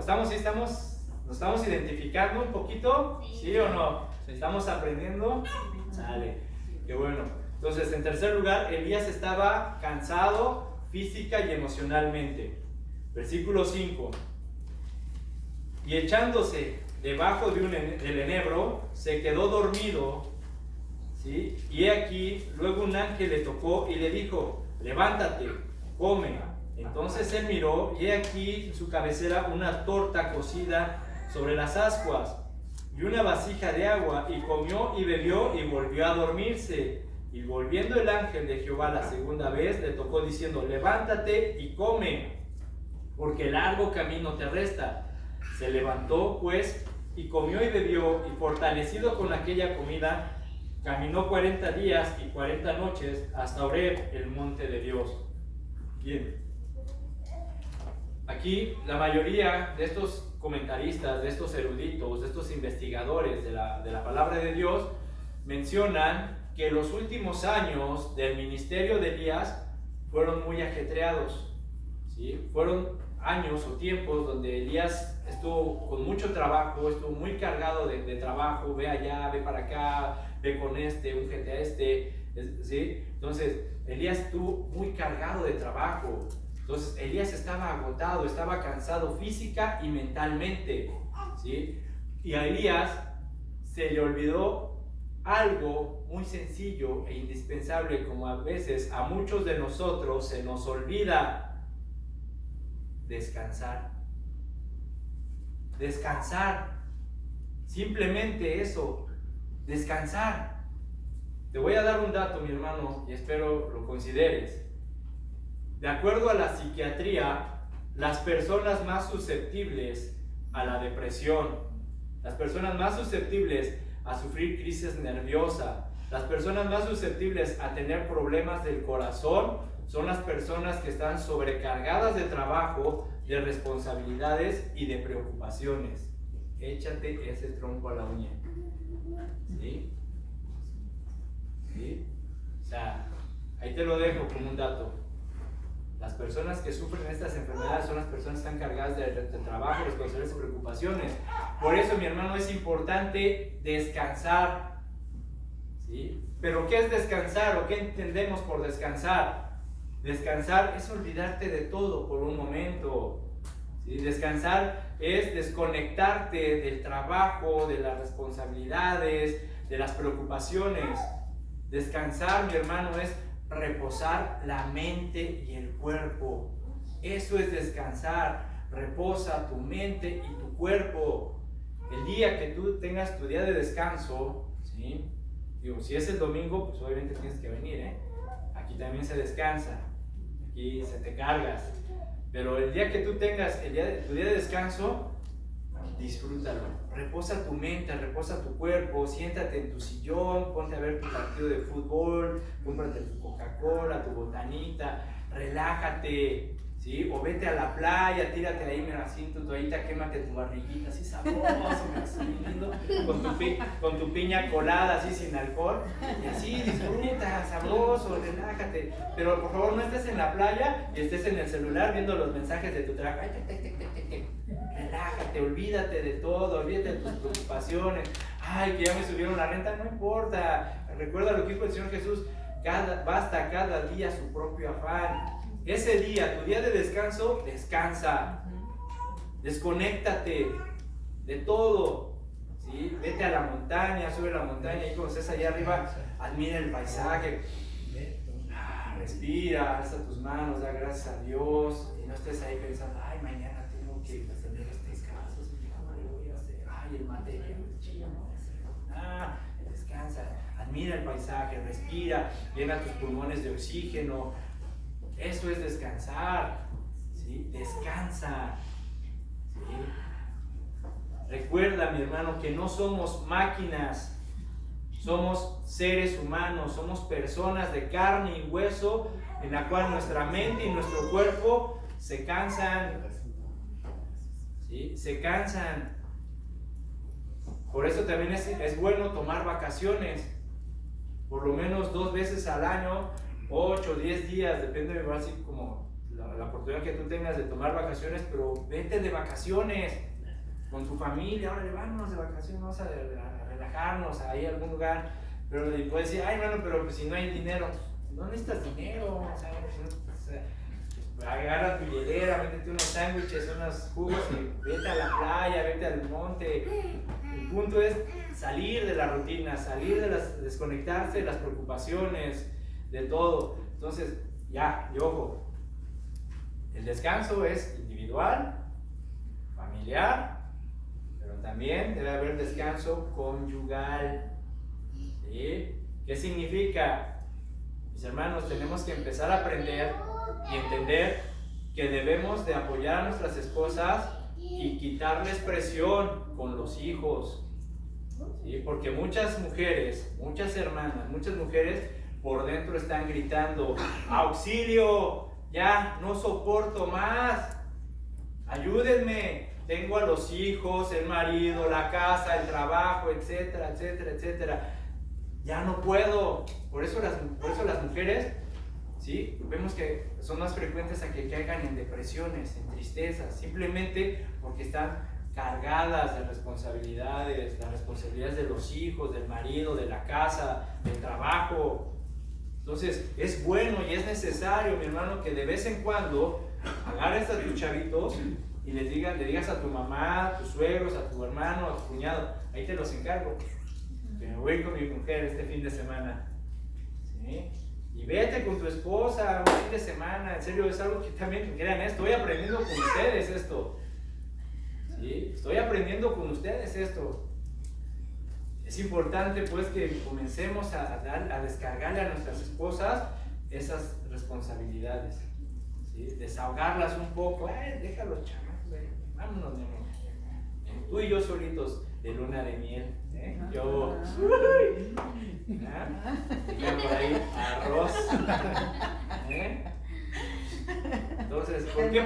estamos identificando un poquito? ¿Sí o no? ¿Estamos aprendiendo? Sale, qué bueno. Entonces, en tercer lugar, Elías estaba cansado física y emocionalmente. Versículo 5. Y echándose debajo del enebro, se quedó dormido. ¿Sí? Y he aquí, luego un ángel le tocó y le dijo, levántate, come. Entonces él miró y he aquí en su cabecera una torta cocida sobre las ascuas y una vasija de agua, y comió y bebió y volvió a dormirse. Y volviendo el ángel de Jehová la segunda vez, le tocó diciendo, levántate y come, porque largo camino te resta. Se levantó pues y comió y bebió, y fortalecido con aquella comida, caminó 40 días y 40 noches hasta Horeb, el monte de Dios. Bien. Aquí la mayoría de estos comentaristas, de estos eruditos, de estos investigadores de la palabra de Dios, mencionan que los últimos años del ministerio de Elías fueron muy ajetreados. ¿Sí? Fueron años o tiempos donde Elías estuvo con mucho trabajo, estuvo muy cargado de trabajo, ve allá, ve para acá, ve con úngete a ¿sí? Entonces, Elías estuvo muy cargado de trabajo. Entonces, Elías estaba agotado, estaba cansado física y mentalmente, ¿sí? Y a Elías se le olvidó algo muy sencillo e indispensable, como a veces a muchos de nosotros se nos olvida: descansar. Descansar. Simplemente eso, descansar. Te voy a dar un dato, mi hermano, y espero lo consideres. De acuerdo a la psiquiatría, las personas más susceptibles a la depresión, las personas más susceptibles a sufrir crisis nerviosa, las personas más susceptibles a tener problemas del corazón, son las personas que están sobrecargadas de trabajo, de responsabilidades y de preocupaciones. Échate ese tronco a la uña. ¿Sí? ¿Sí? O sea, ahí te lo dejo como un dato. Las personas que sufren estas enfermedades son las personas que están cargadas de trabajo, responsabilidades y preocupaciones. Por eso, mi hermano, es importante descansar. ¿Sí? ¿Pero qué es descansar o qué entendemos por descansar? Descansar es olvidarte de todo por un momento. ¿Sí? Descansar es desconectarte del trabajo, de las responsabilidades, de las preocupaciones. Descansar, mi hermano, es reposar la mente y el cuerpo. Eso es descansar. Reposa tu mente y tu cuerpo. El día que tú tengas tu día de descanso, ¿sí? Digo, si es el domingo, pues obviamente tienes que venir, ¿eh? Aquí también se descansa, aquí se te cargas. Pero el día que tú tengas tu día de descanso, disfrútalo. Reposa tu mente, reposa tu cuerpo, siéntate en tu sillón, ponte a ver tu partido de fútbol, cómprate tu Coca-Cola, tu botanita, relájate, ¿sí? O vete a la playa, tírate ahí, mira, así en tu toallita, quémate tu barriguita, así sabroso, así lindo, con tu piña colada, así sin alcohol, y así disfruta, sabroso, relájate. Pero por favor no estés en la playa y estés en el celular viendo los mensajes de tu trabajo. Relájate, olvídate de todo, olvídate de tus preocupaciones. Ay, que ya me subieron la renta, no importa. Recuerda lo que dijo el Señor Jesús: basta cada día su propio afán. Ese día, tu día de descanso, descansa. Desconéctate de todo, ¿sí? Vete a la montaña, sube a la montaña y cuando estés allá arriba, admira el paisaje. Respira, alza tus manos, da gracias a Dios y no estés ahí pensando: ay, mañana tengo que atender estos casos, ¿cómo le voy a hacer? Ay, el material, descansa, admira el paisaje, respira, llena tus pulmones de oxígeno. Eso es descansar, ¿sí? Descansa, ¿sí? Recuerda, mi hermano, que no somos máquinas. Somos seres humanos, somos personas de carne y hueso, en la cual nuestra mente y nuestro cuerpo se cansan, ¿sí? Se cansan. Por eso también es bueno tomar vacaciones, por lo menos 2 veces al año, 8 o 10 días, depende de así como la oportunidad que tú tengas de tomar vacaciones, pero vete de vacaciones con tu familia. Órale, vámonos de vacaciones, vamos a relajarnos ahí a algún lugar. Pero puedes decir: ay, bueno, pero pues, si no hay dinero, no necesitas dinero, agarra tu hielera, métete unos sándwiches, unos jugos y vete a la playa, vete al monte. El punto es salir de la rutina, desconectarse de las preocupaciones, de todo. Entonces, ya, y ojo, el descanso es individual, familiar, pero también debe haber descanso conyugal. ¿Sí? ¿Qué significa? Mis hermanos, tenemos que empezar a aprender y entender que debemos de apoyar a nuestras esposas y quitarles presión con los hijos, ¿sí? Porque muchas mujeres, muchas hermanas, muchas mujeres por dentro están gritando: auxilio, ya no soporto más, ayúdenme, tengo a los hijos, el marido, la casa, el trabajo, etcétera, etcétera, etcétera, ya no puedo. Por eso las mujeres, ¿sí? Vemos que son más frecuentes a que caigan en depresiones, en tristezas, simplemente porque están cargadas de responsabilidades, las responsabilidades de los hijos, del marido, de la casa, del trabajo. Entonces es bueno y es necesario, mi hermano, que de vez en cuando agarres a tus chavitos y le digas a tu mamá, a tus suegros, a tu hermano, a tu cuñado: ahí te los encargo, que me voy con mi mujer este fin de semana, ¿sí? Y vete con tu esposa un fin de semana. En serio, es algo que también, crean, estoy aprendiendo con ustedes esto, ¿sí? Estoy aprendiendo con ustedes esto. Es importante pues que comencemos a descargarle a nuestras esposas esas responsabilidades, ¿sí? Desahogarlas un poco. Déjalo, chamacos, vámonos, mi amor. Tú y yo solitos de luna de miel, ¿eh? Yo, por ahí arroz, ¿eh? Entonces, ¿por qué?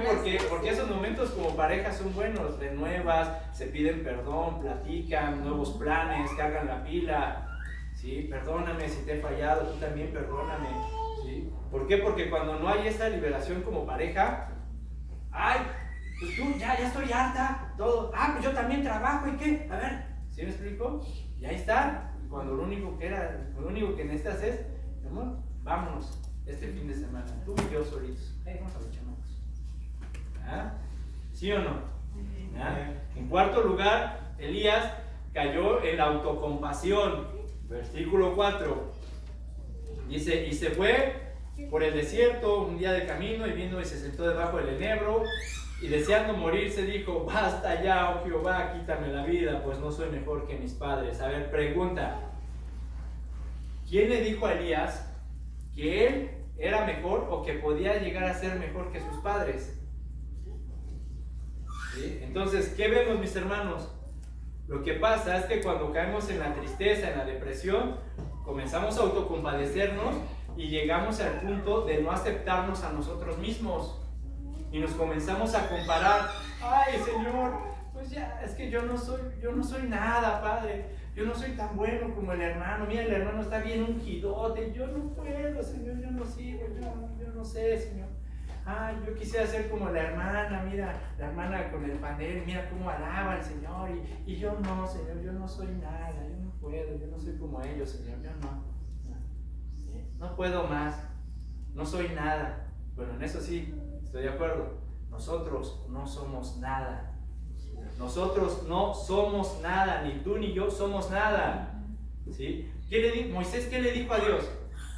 Porque esos momentos como pareja son buenos, renuevas, se piden perdón, platican, nuevos planes, cargan la pila, ¿sí? Perdóname si te he fallado, tú también perdóname, ¿sí? ¿Por qué? Porque cuando no hay esta liberación como pareja, ¡ay! Pues tú, ya estoy harta, todo, pues yo también trabajo, ¿y qué? A ver, ¿sí me explico? Y ahí está, cuando lo único que necesitas es: amor, vámonos este fin de semana, tú y yo solitos, vamos a los chamacos. ¿Sí o no? En cuarto lugar, Elías cayó en la autocompasión. Versículo 4 dice: y se fue por el desierto un día de camino y vino y se sentó debajo del enebro y deseando morirse dijo: basta ya, oh Jehová, quítame la vida, pues no soy mejor que mis padres. A ver, pregunta, ¿quién le dijo a Elías que él era mejor o que podía llegar a ser mejor que sus padres? ¿Sí? Entonces, ¿qué vemos, mis hermanos? Lo que pasa es que cuando caemos en la tristeza, en la depresión, comenzamos a autocompadecernos y llegamos al punto de no aceptarnos a nosotros mismos y nos comenzamos a comparar. Ay, Señor, pues ya, es que yo no soy nada, Padre, yo no soy tan bueno como el hermano. Mira, el hermano está bien ungidote, yo no puedo, Señor, yo no sirvo, yo no sé, Señor. Ay, yo quisiera ser como la hermana, mira, la hermana con el pandero, mira cómo alaba al Señor, y yo no, Señor, yo no soy nada, yo no puedo, yo no soy como ellos, Señor, yo no puedo más, no soy nada. Bueno, en eso sí, estoy de acuerdo, nosotros no somos nada, nosotros no somos nada, ni tú ni yo somos nada, ¿sí? Moisés, ¿qué le dijo a Dios?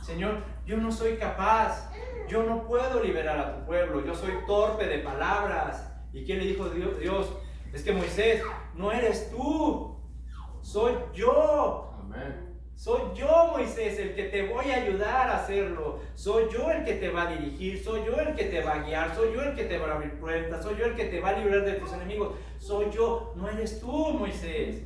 Señor, yo no soy capaz, yo no puedo liberar a tu pueblo, yo soy torpe de palabras. ¿Y qué le dijo Dios? Es que Moisés, no eres tú, soy yo. Amén. Soy yo, Moisés, el que te voy a ayudar a hacerlo. Soy yo el que te va a dirigir, soy yo el que te va a guiar, soy yo el que te va a abrir puertas, soy yo el que te va a librar de tus enemigos. Soy yo, no eres tú, Moisés.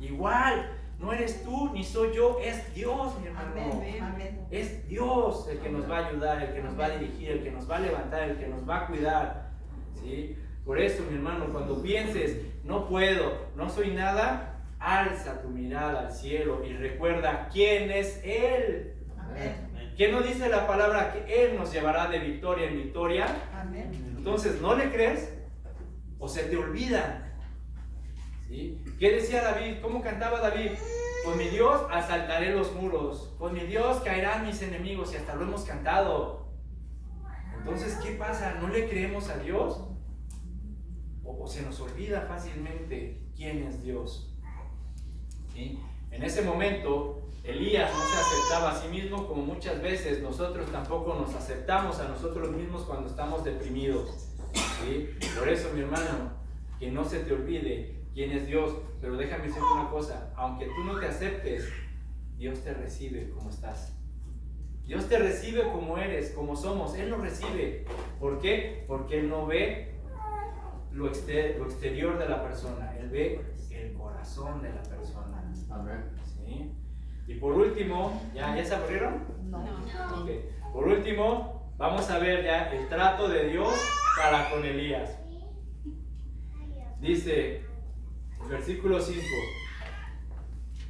Igual, no eres tú ni soy yo, es Dios, mi hermano. Amén. Es Dios el que nos va a ayudar, el que nos va a dirigir, el que nos va a levantar, el que nos va a cuidar, ¿sí? Por eso, mi hermano, cuando pienses, no puedo, no soy nada, alza tu mirada al cielo y recuerda quién es Él. Amén. ¿Qué nos dice la palabra? Que Él nos llevará de victoria en victoria. Amén. Entonces, ¿no le crees? ¿O se te olvida? ¿Sí? ¿Qué decía David? ¿Cómo cantaba David? Con mi Dios asaltaré los muros, con mi Dios caerán mis enemigos, y hasta lo hemos cantado. Entonces, ¿qué pasa? ¿No le creemos a Dios? ¿O se nos olvida fácilmente quién es Dios? ¿Sí? En ese momento, Elías no se aceptaba a sí mismo, como muchas veces nosotros tampoco nos aceptamos a nosotros mismos cuando estamos deprimidos. ¿Sí? Por eso, mi hermano, que no se te olvide quién es Dios. Pero déjame decirte una cosa, aunque tú no te aceptes, Dios te recibe como estás. Dios te recibe como eres, como somos. Él nos recibe. ¿Por qué? Porque Él no ve lo exterior de la persona, Él ve el corazón de la persona. Amén. ¿Sí? Y por último, ¿ya se aburrieron? No. Okay. Por último, vamos a ver ya el trato de Dios para con Elías. Dice, versículo 5,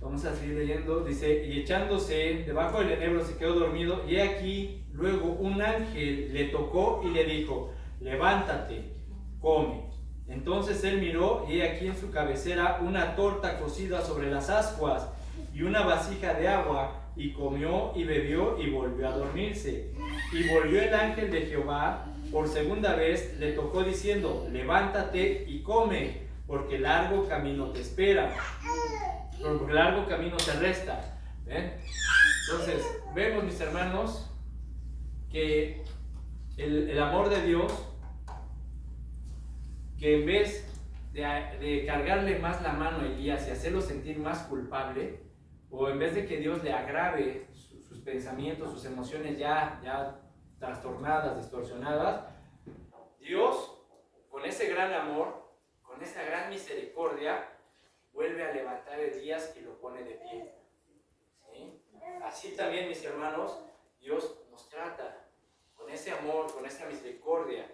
vamos a seguir leyendo, dice: y echándose debajo del enebro se quedó dormido, y aquí luego un ángel le tocó y le dijo: levántate, come. Entonces él miró, y he aquí en su cabecera una torta cocida sobre las ascuas y una vasija de agua, y comió y bebió y volvió a dormirse. Y volvió el ángel de Jehová por segunda vez, le tocó diciendo: levántate y come, porque largo camino te espera, porque largo camino te resta. ¿Ven? Entonces, vemos, mis hermanos, que el amor de Dios, que en vez de cargarle más la mano a Elías y hacerlo sentir más culpable, o en vez de que Dios le agrave sus pensamientos, sus emociones ya trastornadas, distorsionadas, Dios, con ese gran amor, con esa gran misericordia, vuelve a levantar a Elías y lo pone de pie. ¿Sí? Así también, mis hermanos, Dios nos trata con ese amor, con esa misericordia.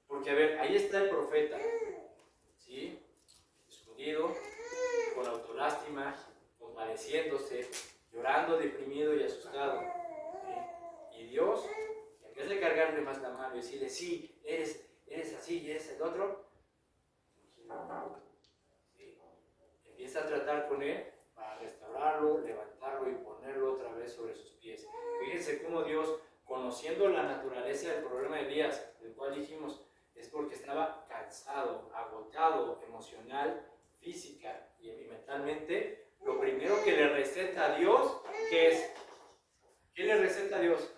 Porque, a ver, ahí está el profeta, ¿sí? Escondido, con autolástima, compadeciéndose, llorando, deprimido y asustado. ¿Sí? Y Dios, en vez de cargarle más la mano y decirle: sí, eres así y eres el otro, ¿sí? Empieza a tratar con él para restaurarlo, levantarlo y ponerlo otra vez sobre sus pies. Fíjense cómo Dios, conociendo la naturaleza del problema de Elías, del cual dijimos, es porque estaba cansado, agotado emocional, física y mentalmente, lo primero que le receta a Dios, ¿qué es? ¿Qué le receta a Dios?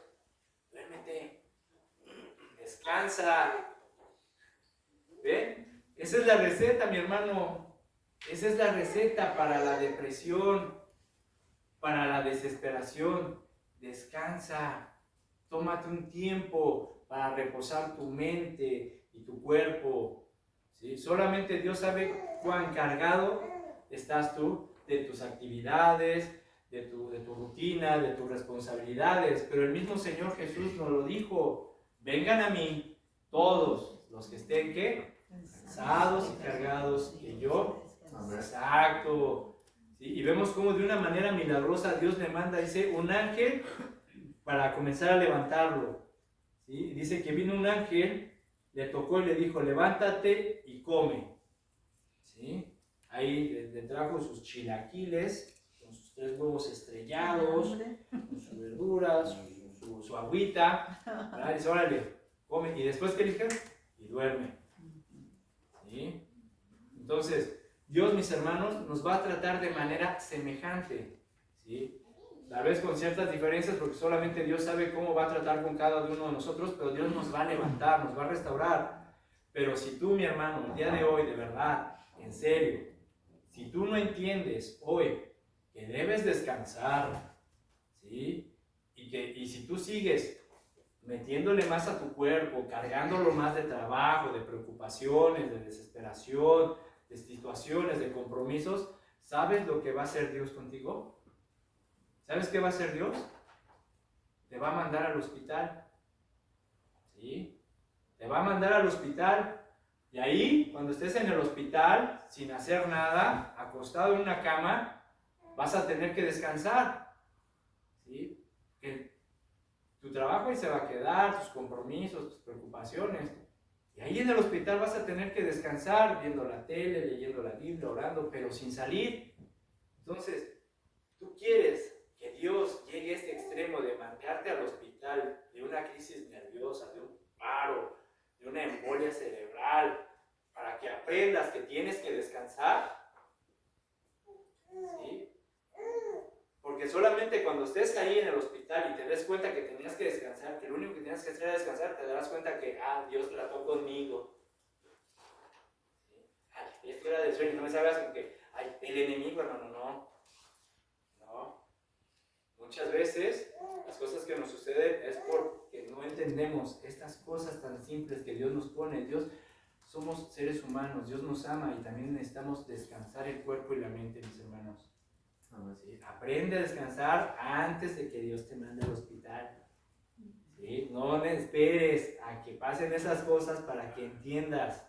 descansa. ¿Ve? Esa es la receta, mi hermano. Esa es la receta para la depresión, para la desesperación. Descansa. Tómate un tiempo para reposar tu mente y tu cuerpo. ¿Sí? Solamente Dios sabe cuán cargado estás tú de tus actividades, de tu rutina, de tus responsabilidades. Pero el mismo Señor Jesús nos lo dijo: vengan a mí todos los que estén, ¿qué? Cansados y cargados, que yo. Exacto. ¿Sí? Y vemos cómo de una manera milagrosa Dios le manda, dice, un ángel para comenzar a levantarlo. ¿Sí? Dice que vino un ángel, le tocó y le dijo: levántate y come. ¿Sí? Ahí le trajo sus chilaquiles, con sus 3 huevos estrellados, con sus verduras, su agüita. ¿Verdad? Dice: órale, come. Y después, ¿qué dijeron? Y duerme. ¿Sí? Entonces, Dios, mis hermanos, nos va a tratar de manera semejante. ¿Sí? Tal vez con ciertas diferencias, porque solamente Dios sabe cómo va a tratar con cada uno de nosotros, pero Dios nos va a levantar, nos va a restaurar. Pero si tú, mi hermano, el día de hoy, de verdad, en serio, si tú no entiendes hoy que debes descansar, ¿sí? Y si tú sigues metiéndole más a tu cuerpo, cargándolo más de trabajo, de preocupaciones, de desesperación, de situaciones, de compromisos, ¿sabes lo que va a hacer Dios contigo? ¿Sabes qué va a hacer Dios? Te va a mandar al hospital. ¿Sí? Te va a mandar al hospital. Y ahí, cuando estés en el hospital, sin hacer nada, acostado en una cama, vas a tener que descansar. ¿Sí? Que tu trabajo ahí se va a quedar, tus compromisos, tus preocupaciones. Y ahí en el hospital vas a tener que descansar, viendo la tele, leyendo la Biblia, orando, pero sin salir. Entonces, tú quieres que Dios llegue a este extremo de mandarte al hospital de una crisis nerviosa, de un paro, de una embolia cerebral, para que aprendas que tienes que descansar. ¿Sí? Porque solamente cuando estés ahí en el hospital y te des cuenta que tenías que descansar, que lo único que tienes que hacer es descansar, te darás cuenta que, Dios trató conmigo. ¿Sí? Es hora de sueño, no me sabes con que, el enemigo, no. Muchas veces las cosas que nos suceden es porque no entendemos estas cosas tan simples que Dios nos pone. Somos seres humanos, Dios nos ama y también necesitamos descansar el cuerpo y la mente, mis hermanos. ¿Sí? Aprende a descansar antes de que Dios te mande al hospital. ¿Sí? No esperes a que pasen esas cosas para que entiendas.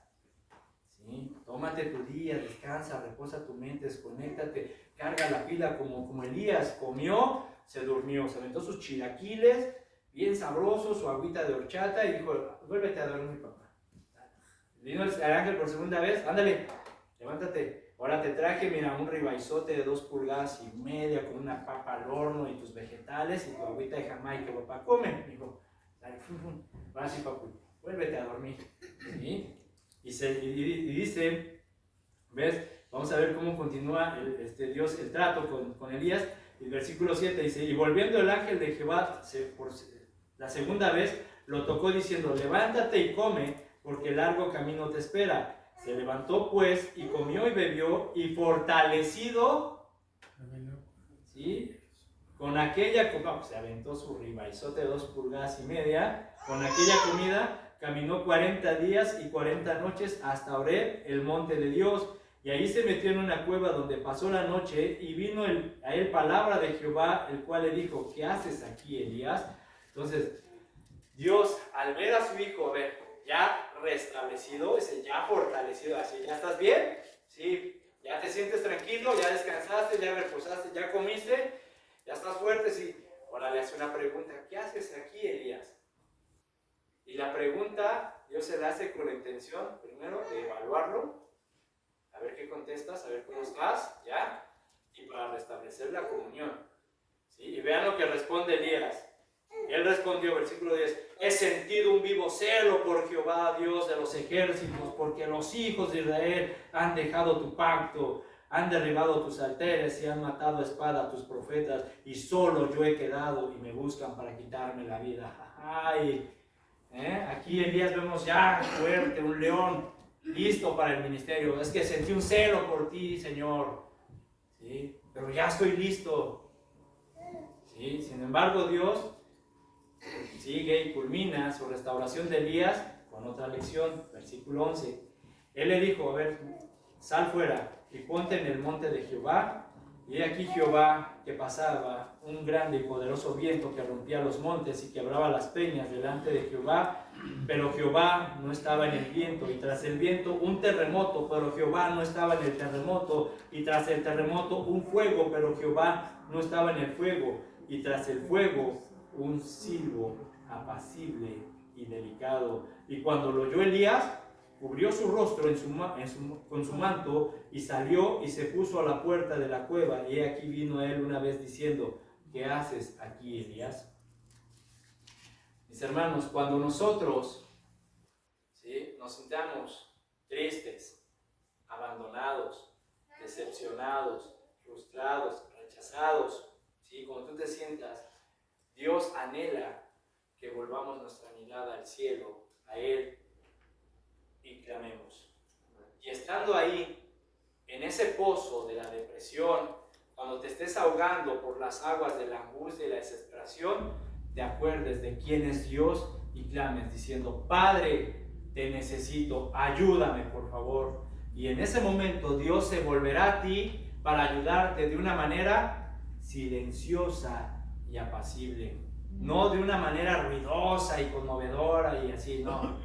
¿Sí? Tómate tu día, descansa, reposa tu mente, desconéctate, carga la pila como Elías comió, se durmió, se aventó sus chilaquiles, bien sabrosos, su agüita de horchata y dijo: vuélvete a dormir, papá. Vino el ángel por segunda vez: ándale, levántate. Ahora te traje, mira, un ribaizote de 2,5 pulgadas con una papa al horno y tus vegetales y tu agüita de Jamaica, papá. Come, dijo. Ahora sí, papu, vuélvete a dormir. ¿Sí? Y dice, ¿ves? Vamos a ver cómo continúa Dios el trato con Elías. El versículo 7 dice: y volviendo el ángel de Jehová por la segunda vez, lo tocó diciendo: levántate y come, porque largo camino te espera. Se levantó pues y comió y bebió, y fortalecido, ¿sí? Con aquella comida, pues se aventó su ribaizote de 2,5 pulgadas, con aquella comida caminó 40 días y 40 noches hasta Horeb, el monte de Dios, y ahí se metió en una cueva donde pasó la noche, y vino a él palabra de Jehová, el cual le dijo: ¿qué haces aquí, Elías? Entonces, Dios, al ver a su hijo, ya restablecido, ya fortalecido, así, ¿ya estás bien? Sí, ya te sientes tranquilo, ya descansaste, ya reposaste, ya comiste, ya estás fuerte, sí. Ahora le hace una pregunta: ¿qué haces aquí, Elías? Y la pregunta Dios se la hace con la intención, primero, de evaluarlo, a ver qué contestas, a ver cómo estás, ¿ya? Y para restablecer la comunión, ¿sí? Y vean lo que responde Elías. Él respondió, versículo 10: he sentido un vivo celo por Jehová, Dios de los ejércitos, porque los hijos de Israel han dejado tu pacto, han derribado tus altares y han matado a espada a tus profetas, y solo yo he quedado y me buscan para quitarme la vida. Ay, aquí aquí Elías vemos ya fuerte, un león, listo para el ministerio. Es que sentí un celo por ti, Señor. ¿Sí? Pero ya estoy listo. ¿Sí? Sin embargo, Dios sigue y culmina su restauración de Elías con otra lección. Versículo 11. Él le dijo, a ver, sal fuera y ponte en el monte de Jehová. Y he aquí Jehová que pasaba, un grande y poderoso viento que rompía los montes y quebraba las peñas delante de Jehová, pero Jehová no estaba en el viento, y tras el viento un terremoto, pero Jehová no estaba en el terremoto, y tras el terremoto un fuego, pero Jehová no estaba en el fuego, y tras el fuego un silbo apacible y delicado. Y cuando lo oyó Elías, cubrió su rostro con su manto y salió y se puso a la puerta de la cueva. Y aquí vino él una vez diciendo, ¿qué haces aquí, Elías? Mis hermanos, cuando nosotros nos sintamos tristes, abandonados, decepcionados, frustrados, rechazados, como tú te sientas, Dios anhela que volvamos nuestra mirada al cielo, a Él, y clamemos. Y estando ahí, en ese pozo de la depresión, cuando te estés ahogando por las aguas de la angustia y la desesperación, te acuerdes de quién es Dios y clames diciendo, Padre, te necesito, ayúdame por favor. Y en ese momento Dios se volverá a ti para ayudarte de una manera silenciosa y apacible, no de una manera ruidosa y conmovedora y así, no.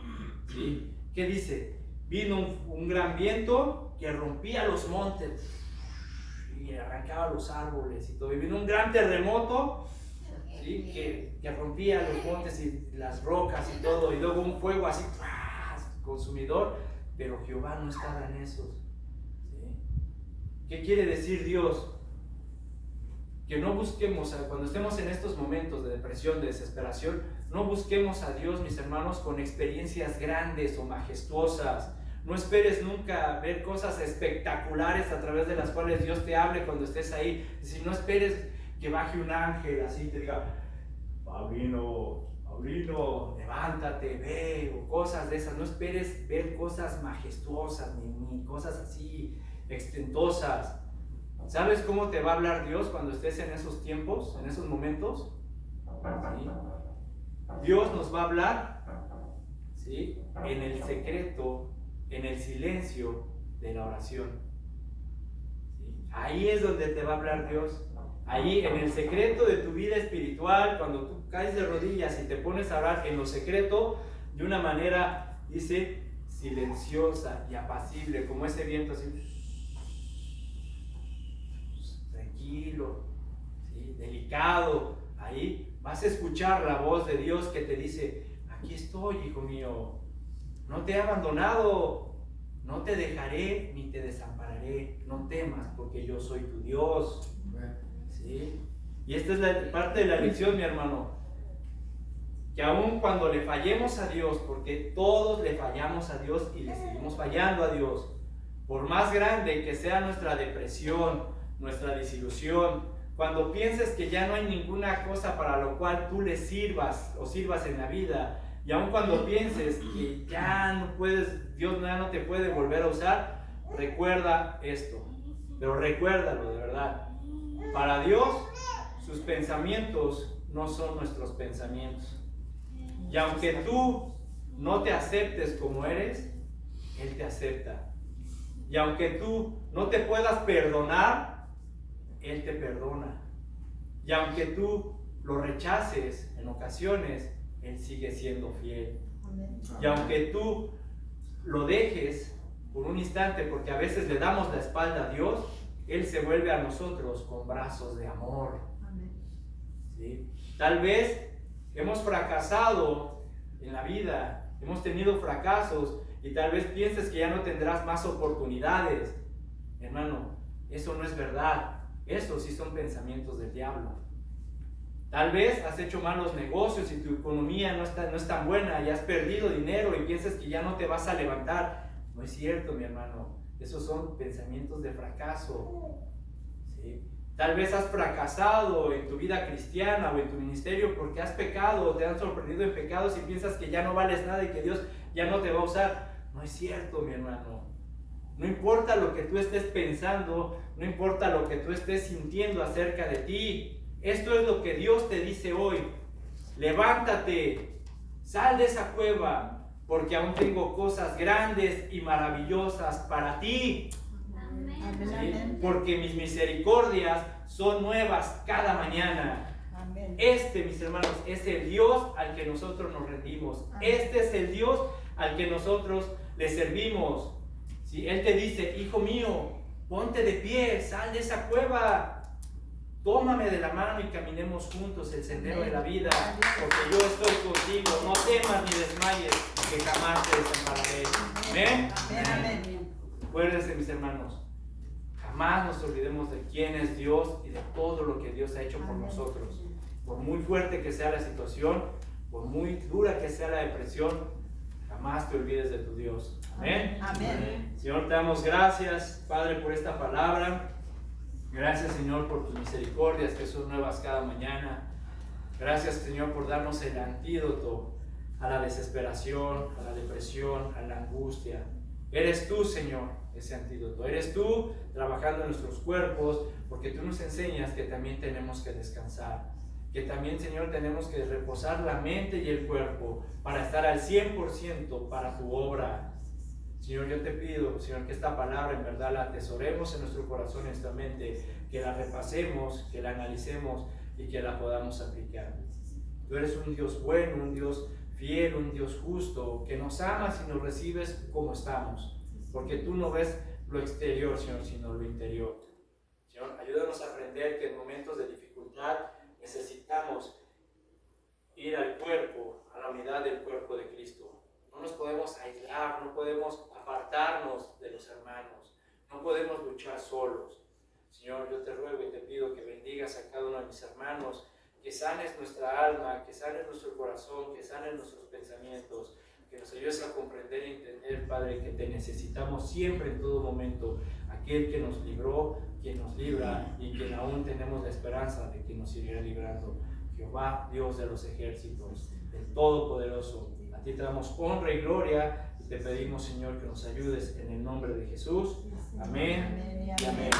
¿Sí? ¿Qué dice? Vino un gran viento que rompía los montes y arrancaba los árboles y todo. Y vino un gran terremoto, ¿sí? que rompía los montes y las rocas y todo. Y luego un fuego así, consumidor. Pero Jehová no estaba en esos. ¿Sí? ¿Qué quiere decir Dios? Que no busquemos, cuando estemos en estos momentos de depresión, de desesperación, no busquemos a Dios, mis hermanos, con experiencias grandes o majestuosas. No esperes nunca ver cosas espectaculares a través de las cuales Dios te hable cuando estés ahí. Es decir, no esperes que baje un ángel así y te diga, Paulino, levántate, ve, o cosas de esas. No esperes ver cosas majestuosas ni cosas así extensas. ¿Sabes cómo te va a hablar Dios cuando estés en esos tiempos, en esos momentos? ¿Sí? Dios nos va a hablar, ¿sí?, en el secreto, en el silencio de la oración. ¿Sí? Ahí es donde te va a hablar Dios. Ahí, en el secreto de tu vida espiritual, cuando tú caes de rodillas y te pones a orar en lo secreto, de una manera, dice, silenciosa y apacible, como ese viento así, tranquilo, ¿sí?, delicado. Ahí vas a escuchar la voz de Dios que te dice, aquí estoy, hijo mío, no te he abandonado, no te dejaré ni te desampararé, no temas porque yo soy tu Dios. ¿Sí? Y esta es la parte de la lección, mi hermano, que aun cuando le fallemos a Dios, porque todos le fallamos a Dios y le seguimos fallando a Dios, por más grande que sea nuestra depresión, nuestra desilusión, cuando pienses que ya no hay ninguna cosa para lo cual tú le sirvas o sirvas en la vida, y aun cuando pienses que ya no puedes, Dios ya no te puede volver a usar, recuerda esto, pero recuérdalo de verdad. Para Dios, sus pensamientos no son nuestros pensamientos. Y aunque tú no te aceptes como eres, Él te acepta. Y aunque tú no te puedas perdonar, Él te perdona. Y aunque tú lo rechaces en ocasiones, Él sigue siendo fiel. Y aunque tú lo dejes por un instante, porque a veces le damos la espalda a Dios, Él se vuelve a nosotros con brazos de amor. ¿Sí? Tal vez hemos fracasado en la vida, hemos tenido fracasos y tal vez pienses que ya no tendrás más oportunidades. Hermano, eso no es verdad. Eso sí son pensamientos del diablo. Tal vez has hecho malos negocios y tu economía no es tan buena y has perdido dinero y piensas que ya no te vas a levantar. No es cierto, mi hermano. Esos son pensamientos de fracaso. ¿Sí? Tal vez has fracasado en tu vida cristiana o en tu ministerio porque has pecado o te han sorprendido en pecados y piensas que ya no vales nada y que Dios ya no te va a usar. No es cierto, mi hermano. No importa lo que tú estés pensando, no importa lo que tú estés sintiendo acerca de ti. Esto es lo que Dios te dice hoy. Levántate, sal de esa cueva, porque aún tengo cosas grandes y maravillosas para ti. ¿Sí? Porque mis misericordias son nuevas cada mañana. Amén. Mis hermanos, es el Dios al que nosotros nos rendimos. Amén. Este es el Dios al que nosotros le servimos. ¿Sí? Él te dice: hijo mío, ponte de pie, sal de esa cueva, tómame de la mano y caminemos juntos el sendero de la vida, porque yo estoy contigo. No temas ni desmayes, que jamás te desampararé. ¿Amén? Amén. Acuérdense, mis hermanos, jamás nos olvidemos de quién es Dios y de todo lo que Dios ha hecho por nosotros. Por muy fuerte que sea la situación, por muy dura que sea la depresión, jamás te olvides de tu Dios. Amén. Amén. Señor, te damos gracias, Padre, por esta palabra. Gracias, Señor, por tus misericordias que son nuevas cada mañana. Gracias, Señor, por darnos el antídoto a la desesperación, a la depresión, a la angustia. Eres tú, Señor, ese antídoto. Eres tú trabajando en nuestros cuerpos, porque tú nos enseñas que también tenemos que descansar. Que también, Señor, tenemos que reposar la mente y el cuerpo para estar al 100% para tu obra. Señor, yo te pido, Señor, que esta palabra en verdad la atesoremos en nuestro corazón y en nuestra mente, que la repasemos, que la analicemos y que la podamos aplicar. Tú eres un Dios bueno, un Dios fiel, un Dios justo, que nos amas y nos recibes como estamos, porque tú no ves lo exterior, Señor, sino lo interior. Señor, ayúdanos a aprender que en momentos de dificultad necesitamos ir al cuerpo, a la unidad del cuerpo de Cristo. No nos podemos aislar, no podemos apartarnos de los hermanos, no podemos luchar solos. Señor, yo te ruego y te pido que bendigas a cada uno de mis hermanos, que sanes nuestra alma, que sanes nuestro corazón, que sanes nuestros pensamientos, que nos ayudes a comprender y entender, Padre, que te necesitamos siempre, en todo momento, aquel que nos libró, quien nos libra y quien aún tenemos la esperanza de que nos seguirá librando. Jehová, Dios de los ejércitos, el Todopoderoso. A ti te damos honra y gloria y te pedimos, Señor, que nos ayudes en el nombre de Jesús. Amén y amén.